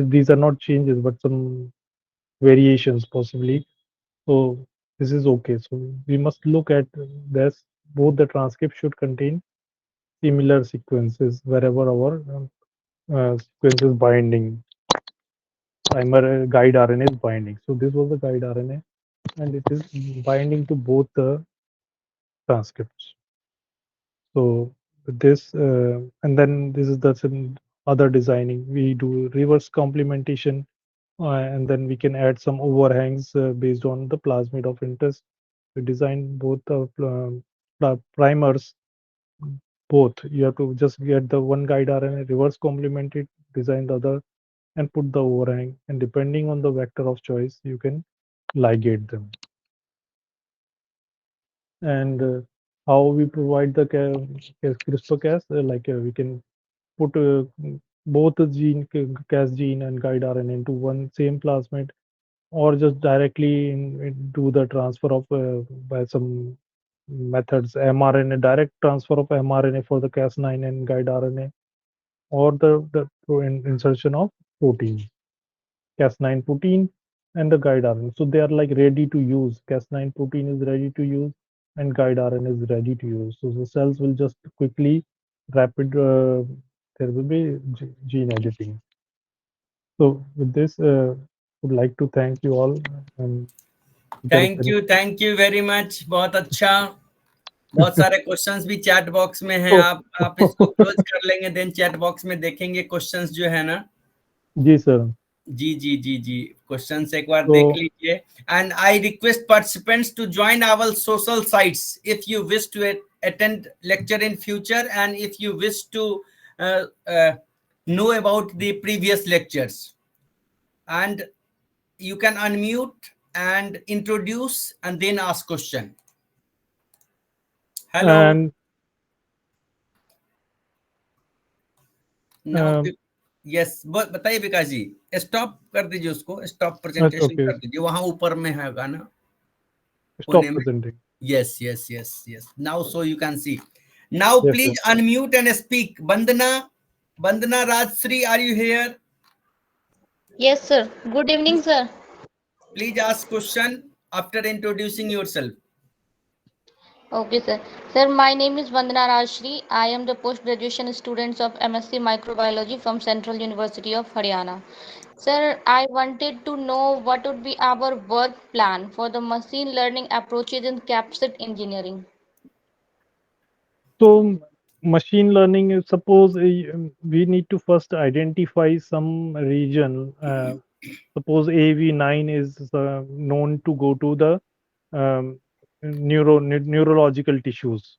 these are not changes, but some variations possibly. So this is okay. So we must look at this. Both the transcript should contain similar sequences wherever our sequence is binding. Primer guide RNA is binding. So this was the guide RNA, and it is binding to both the transcripts. So with this, and then this is the some other designing. We do reverse complementation, and then we can add some overhangs based on the plasmid of interest. We design both the primers, both. You have to just get the one guide RNA, reverse complement it, design the other, and put the overhang. And depending on the vector of choice, you can ligate them. And how we provide the CRISPR-Cas, we can put both the Cas gene and guide RNA into one same plasmid, or just directly do the transfer of by some methods, mRNA, direct transfer of mRNA for the Cas9 and guide RNA, or the insertion of protein, Cas9 protein and the guide RNA. So they are like ready to use. Cas9 protein is ready to use and guide RNA is ready to use. So the cells will just quickly, rapid, there will be gene editing. So with this, would like to thank you all. And there is thank you very much, बहुत अच्छा। बहुत सारे questions भी chat box में हैं, तो आप इसको क्लोज कर लेंगे, देन चैट बॉक्स में देखेंगे क्वेश्चंस जो है ना। जी सर। जी जी जी जी, क्वेश्चंस एक बार तो देख लीजिए। And I request participants to join our social sites if you wish to attend lecture in future, and if you wish to know about the previous lectures, and you can unmute and introduce and then ask question. Hello. and now yes, बताइए विकास जी, stop कर दीजिए, उसको stop अच्छा presentation okay, कर दीजिए, वहां ऊपर में है ना कोने स्टॉप में। Presenting. Yes yes yes yes, now so you can see. Now yes sir. Please unmute and speak. Vandana, Vandana Rajshree, are you here? Yes, sir. Good evening, sir. Please ask question after introducing yourself. Okay, sir. Sir, my name is Vandana Rajshri. I am the post-graduation student of MSc Microbiology from Central University of Haryana. Sir, I wanted to know what would be our work plan for the machine learning approaches in capsid engineering. So machine learning is, suppose we need to first identify some region. Suppose AV9 is known to go to the neurological tissues,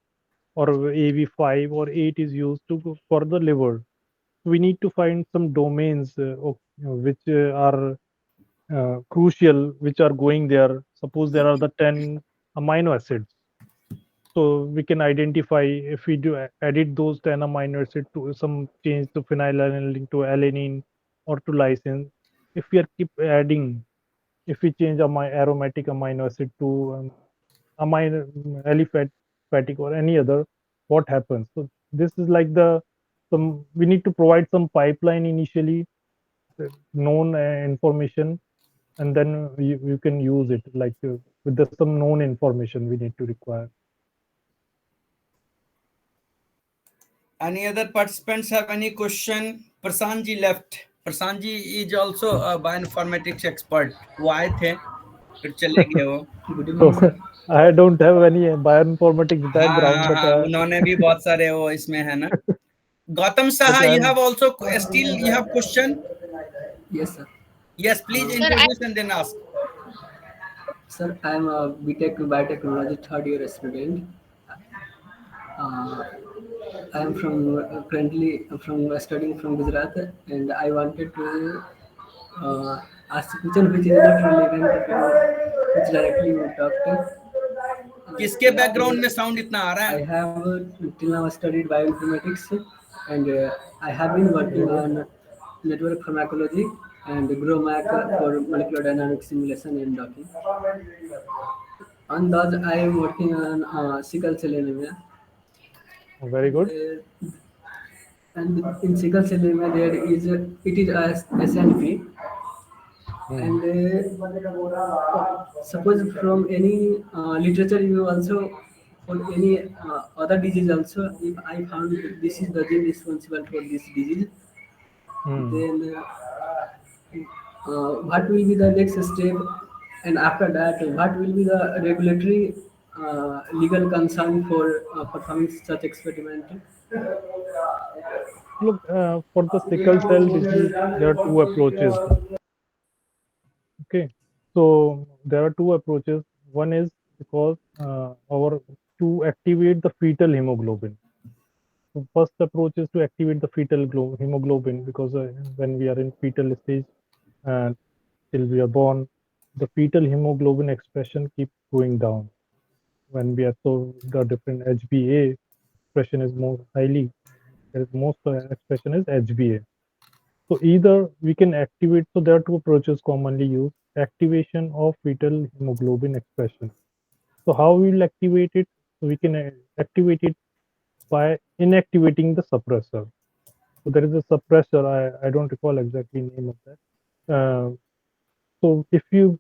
or AV5 or 8 is used to go for the liver. We need to find some domains which are crucial, which are going there. Suppose there are the 10 amino acids. So we can identify if we do edit those 10 amino acid to some change to phenylalanine to alanine or to lysine. If we are keep adding, if we change aromatic amino acid to amino aliphatic or any other, what happens? So this is like the some we need to provide some pipeline initially, known information, and then you can use it like with the some known information we need to require. Any other participants have any question? Prasanji left. Prasanji is also a bioinformatics expert. वो आए थे फिर चले गए वो. Good So evening, sir. I don't have any bioinformatics हाँ background, हाँ but हाँ, उन्होंने भी बहुत सारे वो इसमें है ना. Gautam but Saha, you I'm have also still you have question? Yes, sir. Yes, please Sir, I introduce and then ask. Sir, I am a BTech Biotechnology third year student. Uh, I am from currently from studying from Gujarat, and I wanted to ask a question which is not relevant to which directly you talked. किसके Like background में sound इतना आ रहा I है? have till now studied bioinformatics, and I have been working very good. on network pharmacology and GrowMac for molecular dynamic simulation and docking. On those, I am working on sickle cell anemia. Very good. Uh, and in sickle cell anemia, it is as SNP. Hmm. And suppose from any literature, you also for any other disease also, if I found this is the gene responsible for this disease, Hmm. then what will be the next step, and after that what will be the regulatory legal concern for performing such experiment. Look, for the sickle cell disease, there are two approaches. Okay, so there are two approaches. One is because our to activate the fetal hemoglobin. So first approach is to activate the hemoglobin, because when we are in fetal stage and till we are born, the fetal hemoglobin expression keeps going down. When we are so the different HbA expression is more highly, there is most expression is HbA. So either we can activate, so there are two approaches commonly used: activation of fetal hemoglobin expression. So how we will activate it? So we can activate it by inactivating the suppressor. So there is a suppressor. I don't recall exactly name of that. So if you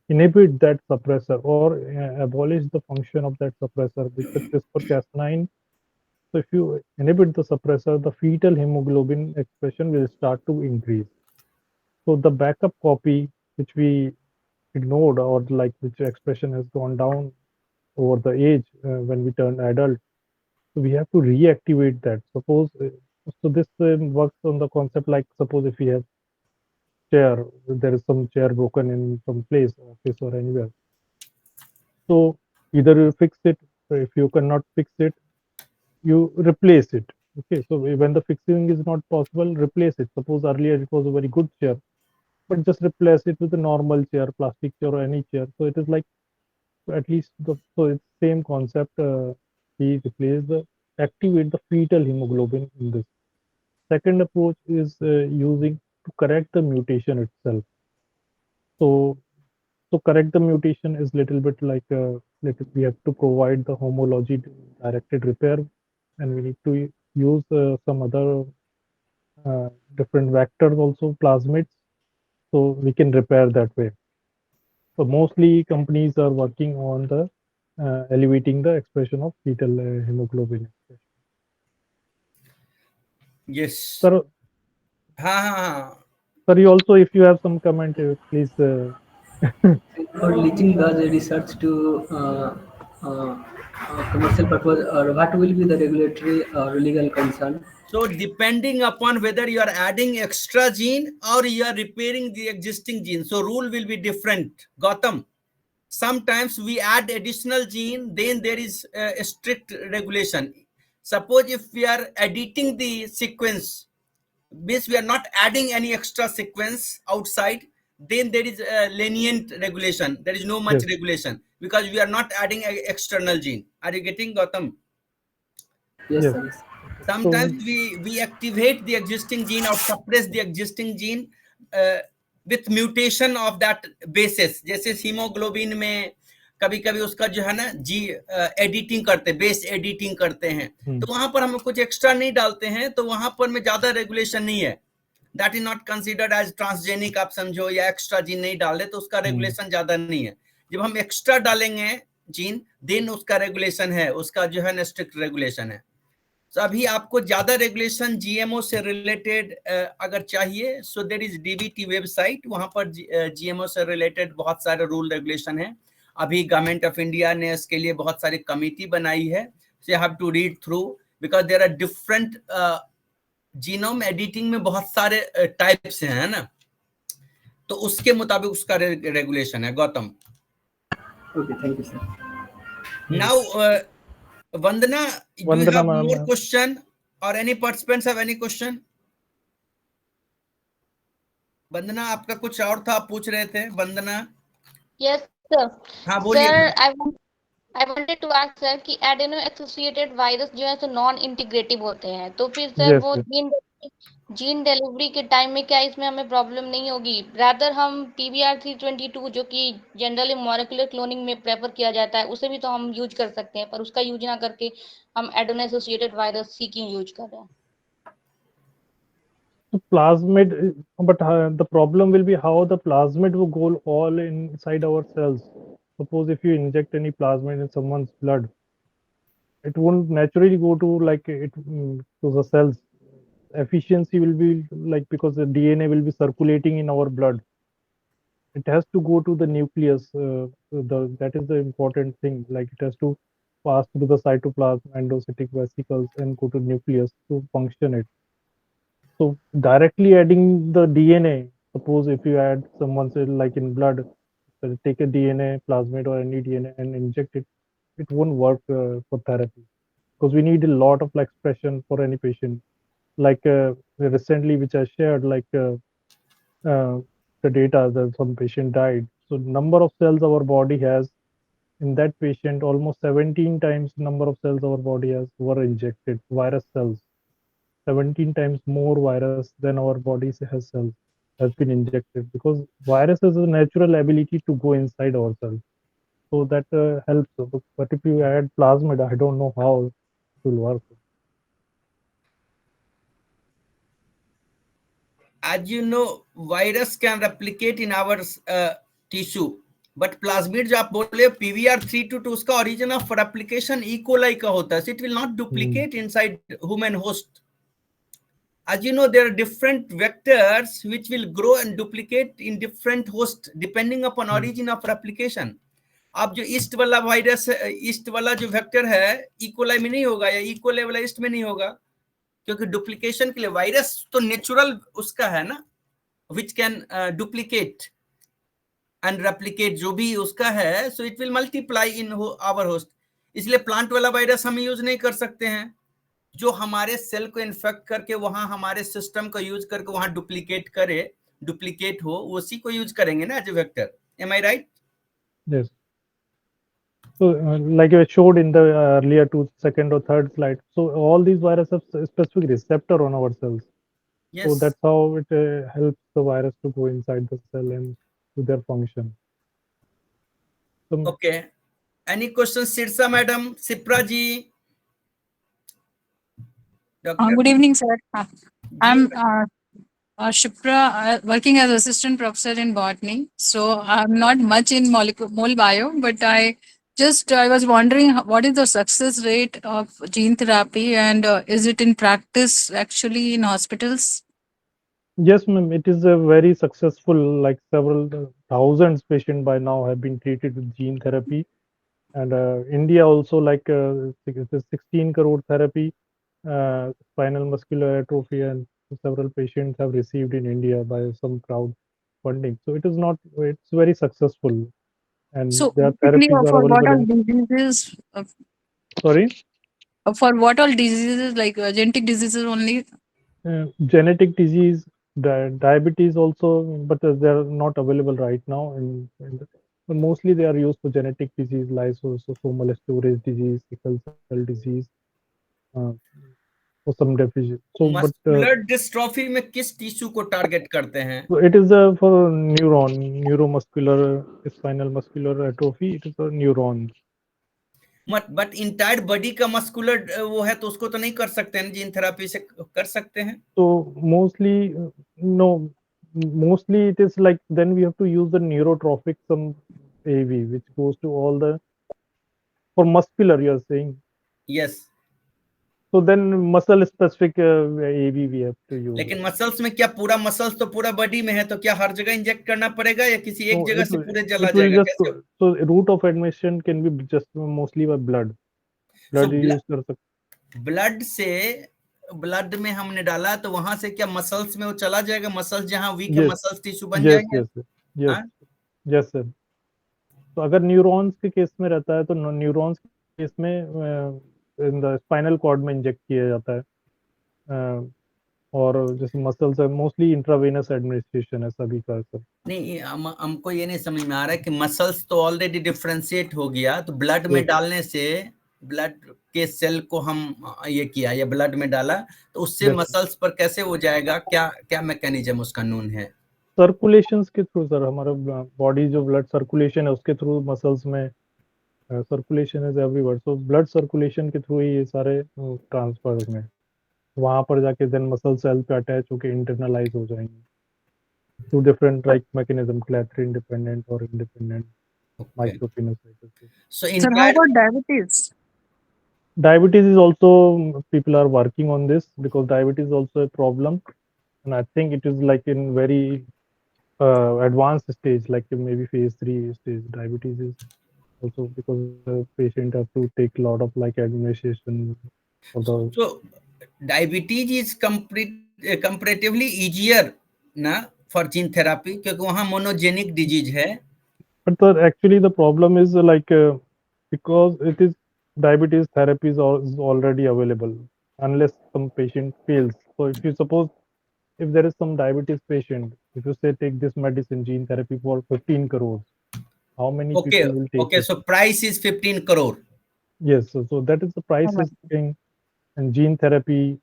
inhibit that suppressor or abolish the function of that suppressor with the CRISPR-Cas9, so if you inhibit the suppressor, the fetal hemoglobin expression will start to increase. So the backup copy, which we ignored, or like which expression has gone down over the age when we turn adult, so we have to reactivate that. Suppose so this works on the concept like, suppose if we have chair, there is some chair broken in some place, office or anywhere. So either you fix it, or if you cannot fix it, you replace it. Okay, so when the fixing is not possible, replace it. Suppose earlier it was a very good chair, but just replace it with a normal chair, plastic chair or any chair. So it is like, at least so it's same concept. We replace the activate the fetal hemoglobin in this. Second approach is using to correct the mutation itself. So to correct the mutation is little bit like we have to provide the homology directed repair, and we need to use some other different vectors also, plasmids, so we can repair that way. So mostly companies are working on the elevating the expression of fetal hemoglobin expression. Yes. Sir, हाँ हाँ हाँ. sir, you also, if you have some comment, please. For leaching the research to commercial purpose, or what will be the regulatory or legal concern? So depending upon whether you are adding extra gene or you are repairing the existing gene, so rule will be different. Gautam, sometimes we add additional gene, then there is a strict regulation. Suppose if we are editing the sequence, means we are not adding any extra sequence outside, then there is a lenient regulation. There is no much Yes. regulation because we are not adding an external gene. Are you getting, Gautam? Yes, Yes. sir. Yes. Sometimes So we activate the existing gene or suppress the existing gene uh, with mutation of that basis. जैसे haemoglobin में कभी कभी उसका जो है ना जी editing करते हैं, बेस एडिटिंग करते हैं, तो वहां पर हम कुछ एक्स्ट्रा नहीं डालते हैं, तो वहां पर में ज्यादा रेगुलेशन नहीं है. That is not considered as transgenic आप समझो, या एक्स्ट्रा जीन नहीं डाले तो उसका रेगुलेशन ज्यादा नहीं है. जब हम एक्स्ट्रा डालेंगे जीन देन उसका रेगुलेशन है, उसका जो है ना स्ट्रिक्ट रेगुलेशन है. तो अभी आपको ज्यादा रेगुलेशन जीएमओ से रिलेटेड अगर चाहिए, so there is DBT website, वहां पर जीएमओ से रिलेटेड बहुत सारे रूल रेगुलेशन है. अभी गवर्नमेंट ऑफ इंडिया ने इसके लिए बहुत सारी कमिटी बनाई है. So you have to read through because there are different genome editing में बहुत सारे टाइप्स हैं, है ना, तो उसके मुताबिक उसका रेगुलेशन है. Gautam, Okay, thank you, sir. Now Vandana, do you Vandana have ma'am, more question or any participants have any question? वंदना, आपका कुछ और था, आप पूछ रहे थे वंदना. Yes sir. हाँ बोलिए. Sir I wanted to ask sir कि एडेनो एसोसिएटेड वायरस जो है तो नॉन इंटीग्रेटिव होते हैं, तो फिर सर yes, वो yes. जीन डिलीवरी के टाइम में क्या इसमें हमें प्रॉब्लम नहीं होगी? रादर हम PBR322 जो कि जनरली मॉलिक्यूलर क्लोनिंग में प्रेफर किया जाता है, उसे भी तो हम यूज कर सकते हैं, पर उसका यूज ना करके हम एडेनो एसोसिएटेड वायरस सी क्यों यूज कर रहे हैं? So plasmid, but the problem will be how the plasmid will go all inside our cells. Suppose if you inject any plasmid in someone's blood, it won't naturally go to like it to the cells. Efficiency will be like because the DNA will be circulating in our blood. It has to go to the nucleus. That is the important thing. Like it has to pass through the cytoplasm, endocytic vesicles, and go to nucleus to function it. So directly adding the DNA, suppose if you add someone's like in blood, so take a DNA plasmid or any DNA and inject it, it won't work for therapy because we need a lot of expression for any patient. Like recently, which I shared, like the data that some patient died. So number of cells our body has in that patient, almost 17 times number of cells our body has were injected, virus cells. 17 times more virus than our body has cells has been injected because virus has a natural ability to go inside our cells. So that helps. But if you add plasmid, I don't know how it will work. As you know, virus can replicate in our tissue, but plasmid जो आप बोले PVR322 उसका origin of replication E. coli का होता है, so it will not duplicate inside human host. As you know, there are different vectors which will grow and duplicate in different hosts depending upon origin of replication. अब जो east वाला virus, east वाला जो vector है E. coli में नहीं होगा, या E. coli वाला ईस्ट में नहीं होगा, क्योंकि डुप्लीकेशन के लिए वायरस तो नेचुरल उसका है ना, which can duplicate and replicate जो भी उसका है, so it will multiply in our host. इसलिए प्लांट वाला वायरस हम यूज नहीं कर सकते हैं. जो हमारे सेल को इन्फेक्ट करके वहां हमारे सिस्टम को यूज करके वहां डुप्लीकेट करे, डुप्लीकेट हो, उसी को यूज करेंगे ना as a vector. Am I right? Yes. So, like I showed in the earlier second or third slide, so all these viruses have a specific receptor on our cells. Yes. So that's how it helps the virus to go inside the cell and do their function. So, Okay. Any questions, Sirsa madam, Sipra ji? Doctor. Good evening, sir. I'm जी. Shipra, working as assistant professor in botany. So I'm not much in mole bio, but I was wondering what is the success rate of gene therapy, and is it in practice actually in hospitals? yes, ma'am, it is a very successful, like several thousands patients by now have been treated with gene therapy. And India also, like it is 16 crore therapy, spinal muscular atrophy, and several patients have received in India by some crowd funding. So it is not, it's very successful. And So their basically, therapies are for what available all in, diseases? sorry? For what all diseases, like genetic diseases only? Genetic disease, diabetes also, but they're not available right now. But mostly they are used for genetic disease, lysosomal storage disease, sickle cell disease, uh, for some deficiency. So, but muscular dystrophy में किस tissue को target करते हैं? so it is for neuromuscular spinal muscular atrophy. It is a neuron. But entire body का muscular वो है तो उसको तो नहीं कर सकते हैं, जीन थेरापी से कर सकते हैं? So mostly, no, mostly it is like then we have to use the neurotrophic some AV, which goes to all the for muscular. You are saying. Yes. So then muscle specific AV we have to use. लेकिन muscles में क्या पूरा muscles तो पूरा body में है, तो क्या हर जगह इंजेक्ट करना पड़ेगा या किसी एक No, जगह से पूरे चला it will जाएगा? just कैसे? so route of admission can be just mostly by blood. Blood use कर सकते. ब्लड से, ब्लड में हमने डाला तो वहां से क्या मसल्स में वो चला जाएगा? मसल्स जहां वीक है, Yes. मसल्स टिश्यू बन Yes, जाएंगे? yes, yes, हाँ? yes, sir. तो अगर न्यूरॉन्स के केस में रहता है तो न्यूरॉन्स के केस में इन द स्पाइनल कॉर्ड में इंजेक्ट किया जाता है, और जैसे मसल्स है मोस्टली इंट्रावेनस एडमिनिस्ट्रेशन है सभी का सर. नहीं, हमको ये नहीं समझ में आ रहा है कि मसल्स तो ऑलरेडी डिफरेंशिएट हो गया, तो ब्लड में डालने से ब्लड के सेल को हम ये किया या ब्लड में डाला तो उससे मसल्स पर कैसे हो जाएगा? क्या क्या मैकेनिज्म उसका नून है? सर्कुलेशन के थ्रू सर, हमारा बॉडी जो ब्लड सर्कुलेशन है उसके थ्रू मसल्स में circulation is everywhere. So blood circulation के थ्रू ही ये सारे ट्रांसफर में वहां पर जाके देन मसल सेल पे अटैच होके इंटरनलाइज हो जाएंगे. Two different like mechanism, clathrin dependent or independent, micropinocytosis. So Sir, how about diabetes? Diabetes is also, people are working on this because diabetes is also a problem, and I think it is like in very advanced stage, like maybe phase 3 stage. Diabetes is also because the patient have to take a lot of like administration for the. So diabetes is comparatively easier ना for gene therapy, क्योंकि वहाँ monogenic disease है. But actually the problem is like because it is diabetes therapy is already available unless some patient fails. So if you suppose if there is some diabetes patient, if you say take this medicine gene therapy for 15 crores, how many people will take Okay, it? so price is 15 crore. Yes, so that is the price is thing. And gene therapy,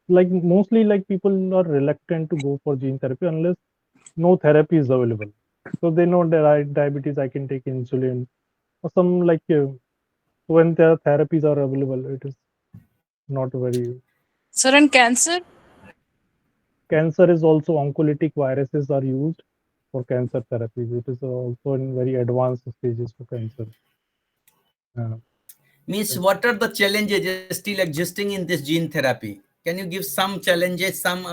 like mostly like people are reluctant to go for gene therapy unless no therapy is available. So they know that diabetes, I can take insulin or some like when the therapies are available, it is not very. Sir, and cancer? Cancer is also oncolytic viruses are used for cancer therapies. It is also in very advanced stages for cancer. Means what are the challenges still existing in this gene therapy? Can you give some challenges, some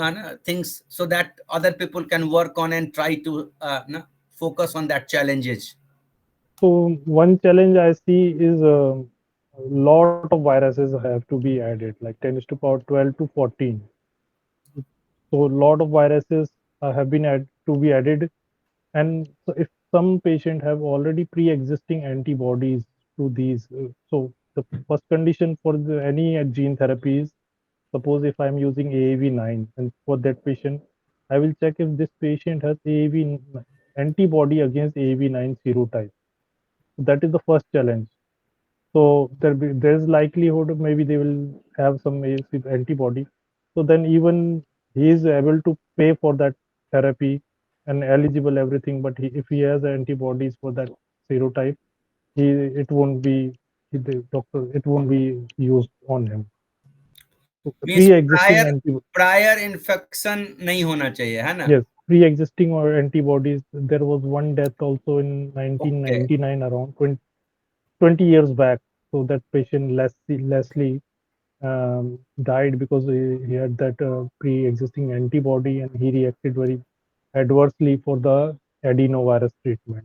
things so that other people can work on and try to focus on that challenges? So one challenge I see is a lot of viruses have to be added, like 10 to power 12 to 14. So a lot of viruses have been to be added, and so if some patient have already pre-existing antibodies to these, so the first condition for any gene therapy is, suppose if I'm using AAV9, and for that patient, I will check if this patient has AAV antibody against AAV9 serotype. That is the first challenge. So there's likelihood of maybe they will have some antibody. So then even he is able to pay for that therapy and eligible everything, but if he has antibodies for that serotype, it won't be the doctor. It won't be used on him. So pre-existing antibody. Prior infection नहीं होना चाहिए, है ना? Yes, pre-existing or antibodies. There was one death also in 1999, around 20 years back. So that patient Leslie died because he had that pre-existing antibody and he reacted very adversely for the adenovirus treatment.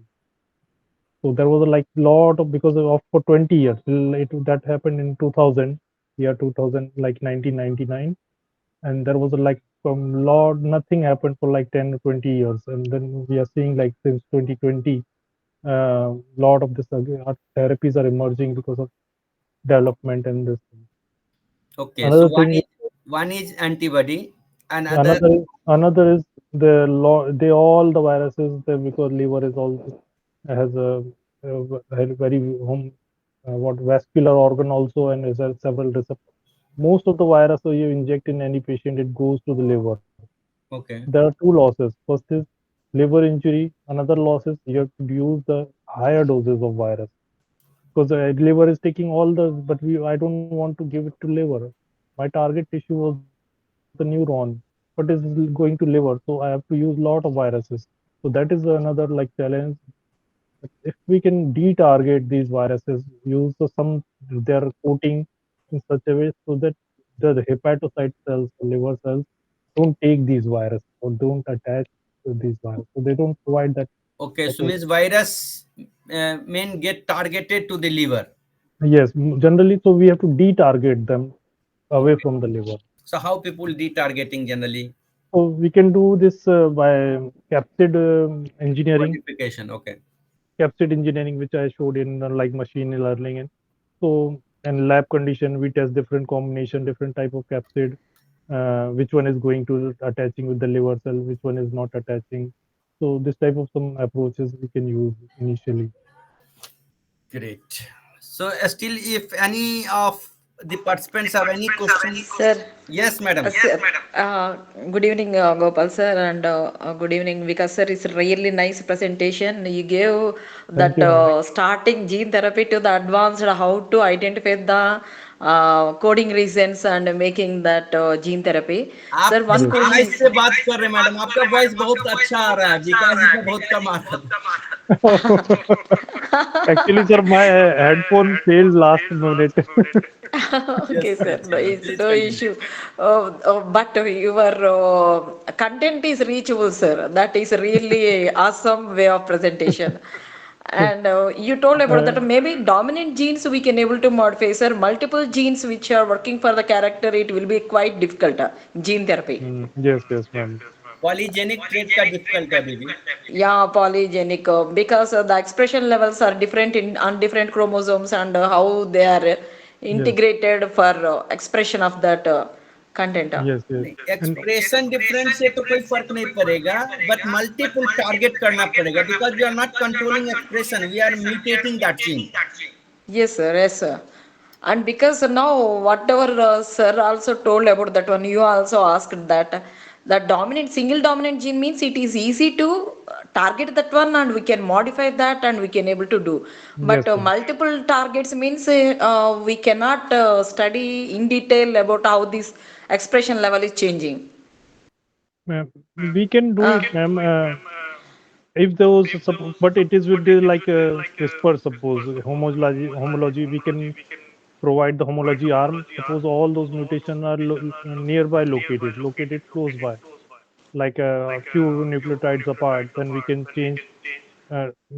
So there was a like lot of because of for 20 years. That happened in 2000, year 2000, like 1999, and there was a like lot nothing happened for like 10 or 20 years, and then we are seeing like since 2020 lot of this therapies are emerging because of development and this thing. Okay, another so one is antibody and another is they all the viruses because liver is also has a very home what vascular organ also and has several receptors. Most of the virus you inject in any patient, it goes to the liver. Okay. There are two losses. First is liver injury. Another loss is you have to use the higher doses of virus because the liver is taking all the. But I don't want to give it to liver. My target tissue was the neuron, but is going to liver, so I have to use a lot of viruses. So that is another like challenge. If we can de-target these viruses, use some their coating in such a way so that the hepatocyte cells, the liver cells, don't take these viruses or don't attach to these viruses. So they don't provide that Okay. So support. means virus main get targeted to the liver. Yes, generally, so we have to de-target them away Okay. from the liver. So how people de-targeting generally? So we can do this by capsid engineering, Qualification. Okay. which I showed in like machine learning. And so, and lab condition, we test different combination, different type of capsid, which one is going to attaching with the liver cell, which one is not attaching. So this type of some approaches we can use initially. Great. So still, if any of the participants have any question, Sir, yes, madam. sir, good evening, Gopal sir, and good evening, Vikas sir. It's really nice presentation. You gave Thank that you, ma'am. starting gene therapy to the advanced how to identify the coding reasons and making that gene therapy. आप Sir, किस one question device is. से बात कर रहे हैं madam? आपका voice बहुत अच्छा आ रहा है, विकास जी का बहुत कम आ रहा है। Actually, sir, my headphone failed last minute. Okay, yes sir, no, चलिए, it's please no continue. issue. But your content is reachable, sir. That is really awesome way of presentation. And you told about Uh, that maybe dominant genes we can able to modify, sir. Multiple genes which are working for the character, it will be quite difficult. Gene therapy. yes, yes, ma'am. Polygenic trait का difficult है अभी भी। Yeah, polygenic, because the expression levels are different in on different chromosomes and how they are Yes, integrated for expression of that content. yes, yes. नहीं, And expression difference से तो कोई फर्क नहीं पड़ेगा, बट मल्टीपल टारगेट करना पड़ेगा because we are not controlling expression, we are mutating that gene. Yes, sir. Yes, sir. And because now whatever sir also told about that one, you also asked that the dominant single dominant gene means it is easy to target that one and we can modify that and we can able to do. But yes, ma'am. multiple targets means we cannot study in detail about how this expression level is changing. We can do Uh, it, ma'am. If those, but it is with the like CRISPR, suppose homology, we can provide the homology arm. Suppose all those mutations are nearby located close by, like a few nucleotides apart, then we can change,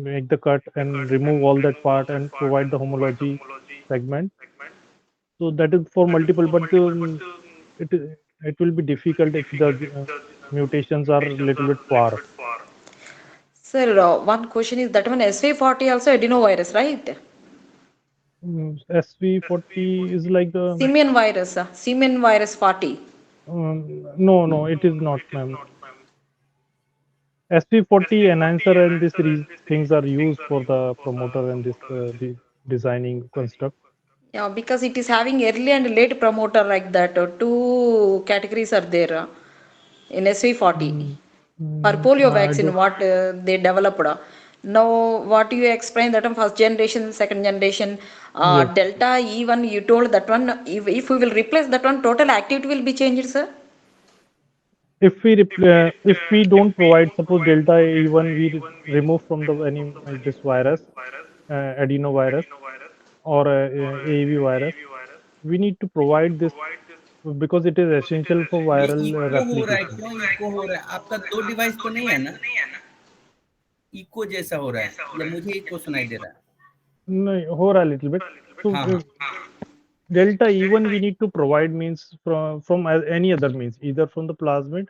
make the cut and remove all that part and provide the homology segment. So that is for multiple, but it will be difficult if the mutations are a little bit far. sir, one question is that one SV40 also adenovirus, right? SV40 is like the Simian virus 40. no, no, it is not, ma'am. SV40 enhancer and these things are used for the promoter and this the designing construct. Yeah, because it is having early and late promoter like that. Two categories are there in SV40 Mm, for polio I vaccine. don't. What they developed. Now, what you explain that one first generation, second generation, Yes, Delta E1. You told that one. If we will replace that one, total activity will be changed, sir. if we don't provide, suppose delta even we remove from the any this virus, adenovirus or AAV virus, we need to provide this because it is essential for ये viral eco हो रहा है, replication. क्यों eco हो रहा है? आपका दो डिवाइस तो नहीं है ना? इको जैसा हो रहा है या मुझे इको सुनाई दे रहा है? No, hold a little bit. So हाँ हाँ। delta even we need to provide means from any other means, either from the plasmid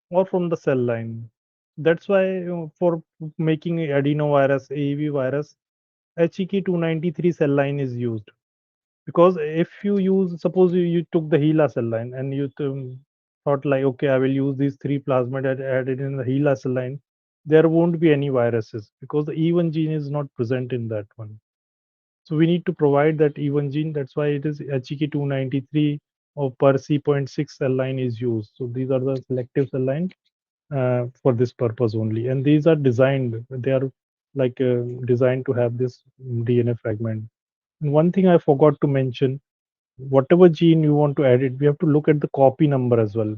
or from the cell line. That's why for making adenovirus, AAV virus, HEK 293 cell line is used. Because if you use, suppose you took the HeLa cell line and you thought like, okay, I will use these three plasmid and add it in the HeLa cell line, there won't be any viruses because the E1 gene is not present in that one. So we need to provide that E1 gene. That's why it is HEK293 or per C.6 cell line is used. So these are the selective cell lines for this purpose only. And these are designed, they are like designed to have this DNA fragment. And one thing I forgot to mention, whatever gene you want to edit, we have to look at the copy number as well.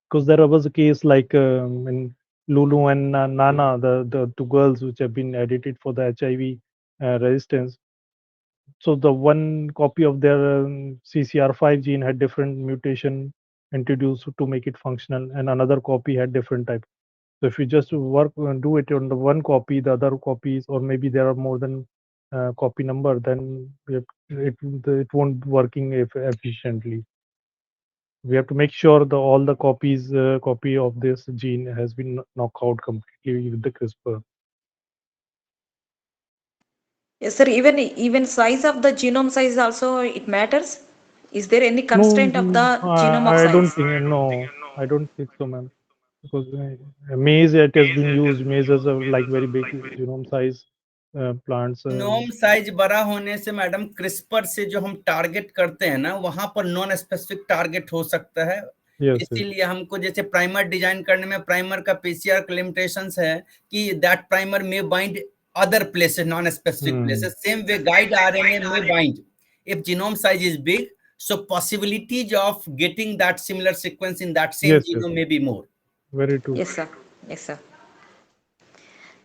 Because there was a case like in Lulu and Nana, the two girls which have been edited for the HIV resistance. So the one copy of their CCR5 gene had different mutation introduced to make it functional, and another copy had different type. So if you just work do it on the one copy, the other copies, or maybe there are more than copy number, then it won't working efficiently. We have to make sure the all the copy of this gene has been knocked out completely with the CRISPR. Yes, sir. Even size of the genome size also it matters. Is there any No, constraint of the genome of I don't size? think. No, I don't think so, ma'am. Because maize, it has been used. Maize is a like very big genome size plants. Genome size बड़ा होने से madam CRISPR से जो हम target करते हैं ना, वहां पर नॉन स्पेसिफिक टारगेट हो सकता है। Yes, yes. इसीलिए हमको जैसे प्राइमर डिजाइन करने में प्राइमर का पीसीआर लिमिटेशंस है कि that primer may bind other places, non-specific places. Same way, guide RNA may bind. If genome size is big, so possibilities of getting that similar sequence in that same Yes, yes. genome may be more. Very true. Yes, sir. Yes, sir.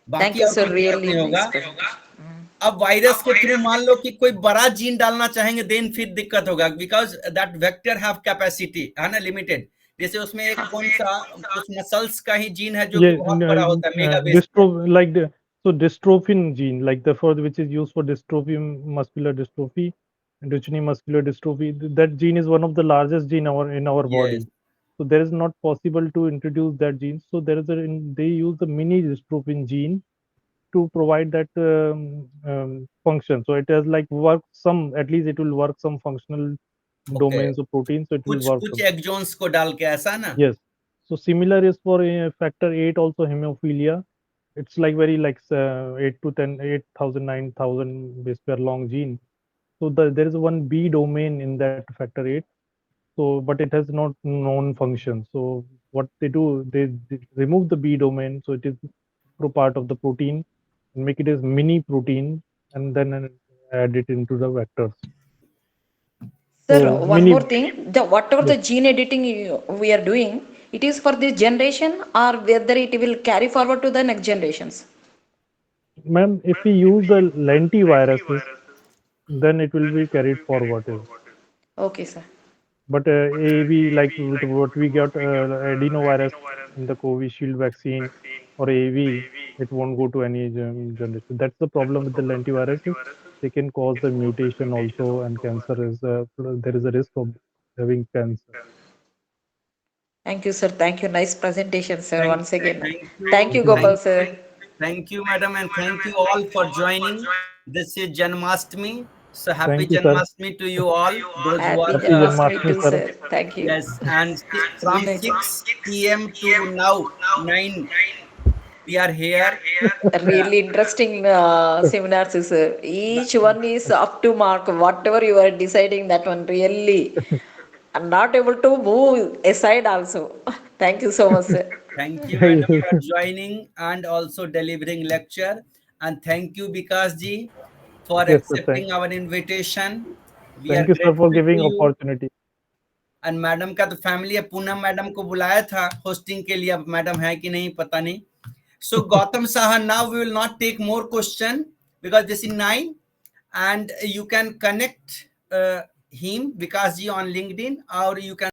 बाकी Thank you, और sir. कोई दिक्कत Really नहीं होगा। nice presentation. अब virus के through मान लो कि कोई बड़ा जीन डालना चाहेंगे, देन फिर दिक्कत होगा, because that vector have capacity है ना, लिमिटेड। जैसे उसमें एक कौन सा कुछ मसल्स का ही जीन है जो कि Yeah, बहुत बड़ा होता है, मेगा बेस पे। like the so dystrophin gene, like the for which is used for dystrophy, muscular dystrophy, and Duchenne muscular dystrophy. That gene is one of the largest gene in our Yes. body. So there is not possible to introduce that gene. So there is they use the mini dystrophin gene to provide that function. So it has like work some, at least it will work some functional okay, domains of protein. So it will कुछ work कुछ some. Exons को डाल के, ऐसा ना। Yes. So similar is for factor 8 also hemophilia. It's like very like 8 to 10, 8,000, 9,000 base pair long gene. So there is one B domain in that factor 8. So, but it has not known function. So what they do, they remove the B domain. So it is pro part of the protein and make it as mini protein and then add it into the vectors. Sir, So one mini, more thing. Whatever yes. the gene editing we are doing, it is for this generation or whether it will carry forward to the next generations. Ma'am, if we use the lentiviruses, then it will be carried forward. Okay, sir. But AAV, like with what we got adenovirus in the Covishield vaccine or AAV, it won't go to any generation. That's the problem with the lentiviruses. They can cause the mutation also, and cancer is there is a risk of having cancer. Thank you, sir. Thank you. Nice presentation, sir. Thank Once again. thank Thank you, you, Okay. Gopal, thank sir. thank you, madam, and thank you all for joining. This is Janmashtami, so happy Thank you, sir. Janmashtami to you all, those who are Happy Happy here. Janmashtami Janmashtami, too, sir. sir. Thank you. Yes, and from Thank you. 6 p.m. to now 9, we are here. Really interesting seminars, sir. Each one is up to mark. Whatever you are deciding, that one really, I'm not able to move aside also. Thank you so much, sir. Thank you, madam, for joining and also delivering lecture. And thank you, Vikas ji, for Yes, sir. accepting our invitation. We are Thank you, sir, for grateful to giving you. opportunity. And madam का तो family है, Poonam madam को बुलाया था hosting के लिए, अब madam है कि नहीं पता नहीं। So Gautam Saha, now we will not take more question because this is 9 and you can connect him Vikas ji on LinkedIn, और यू कैन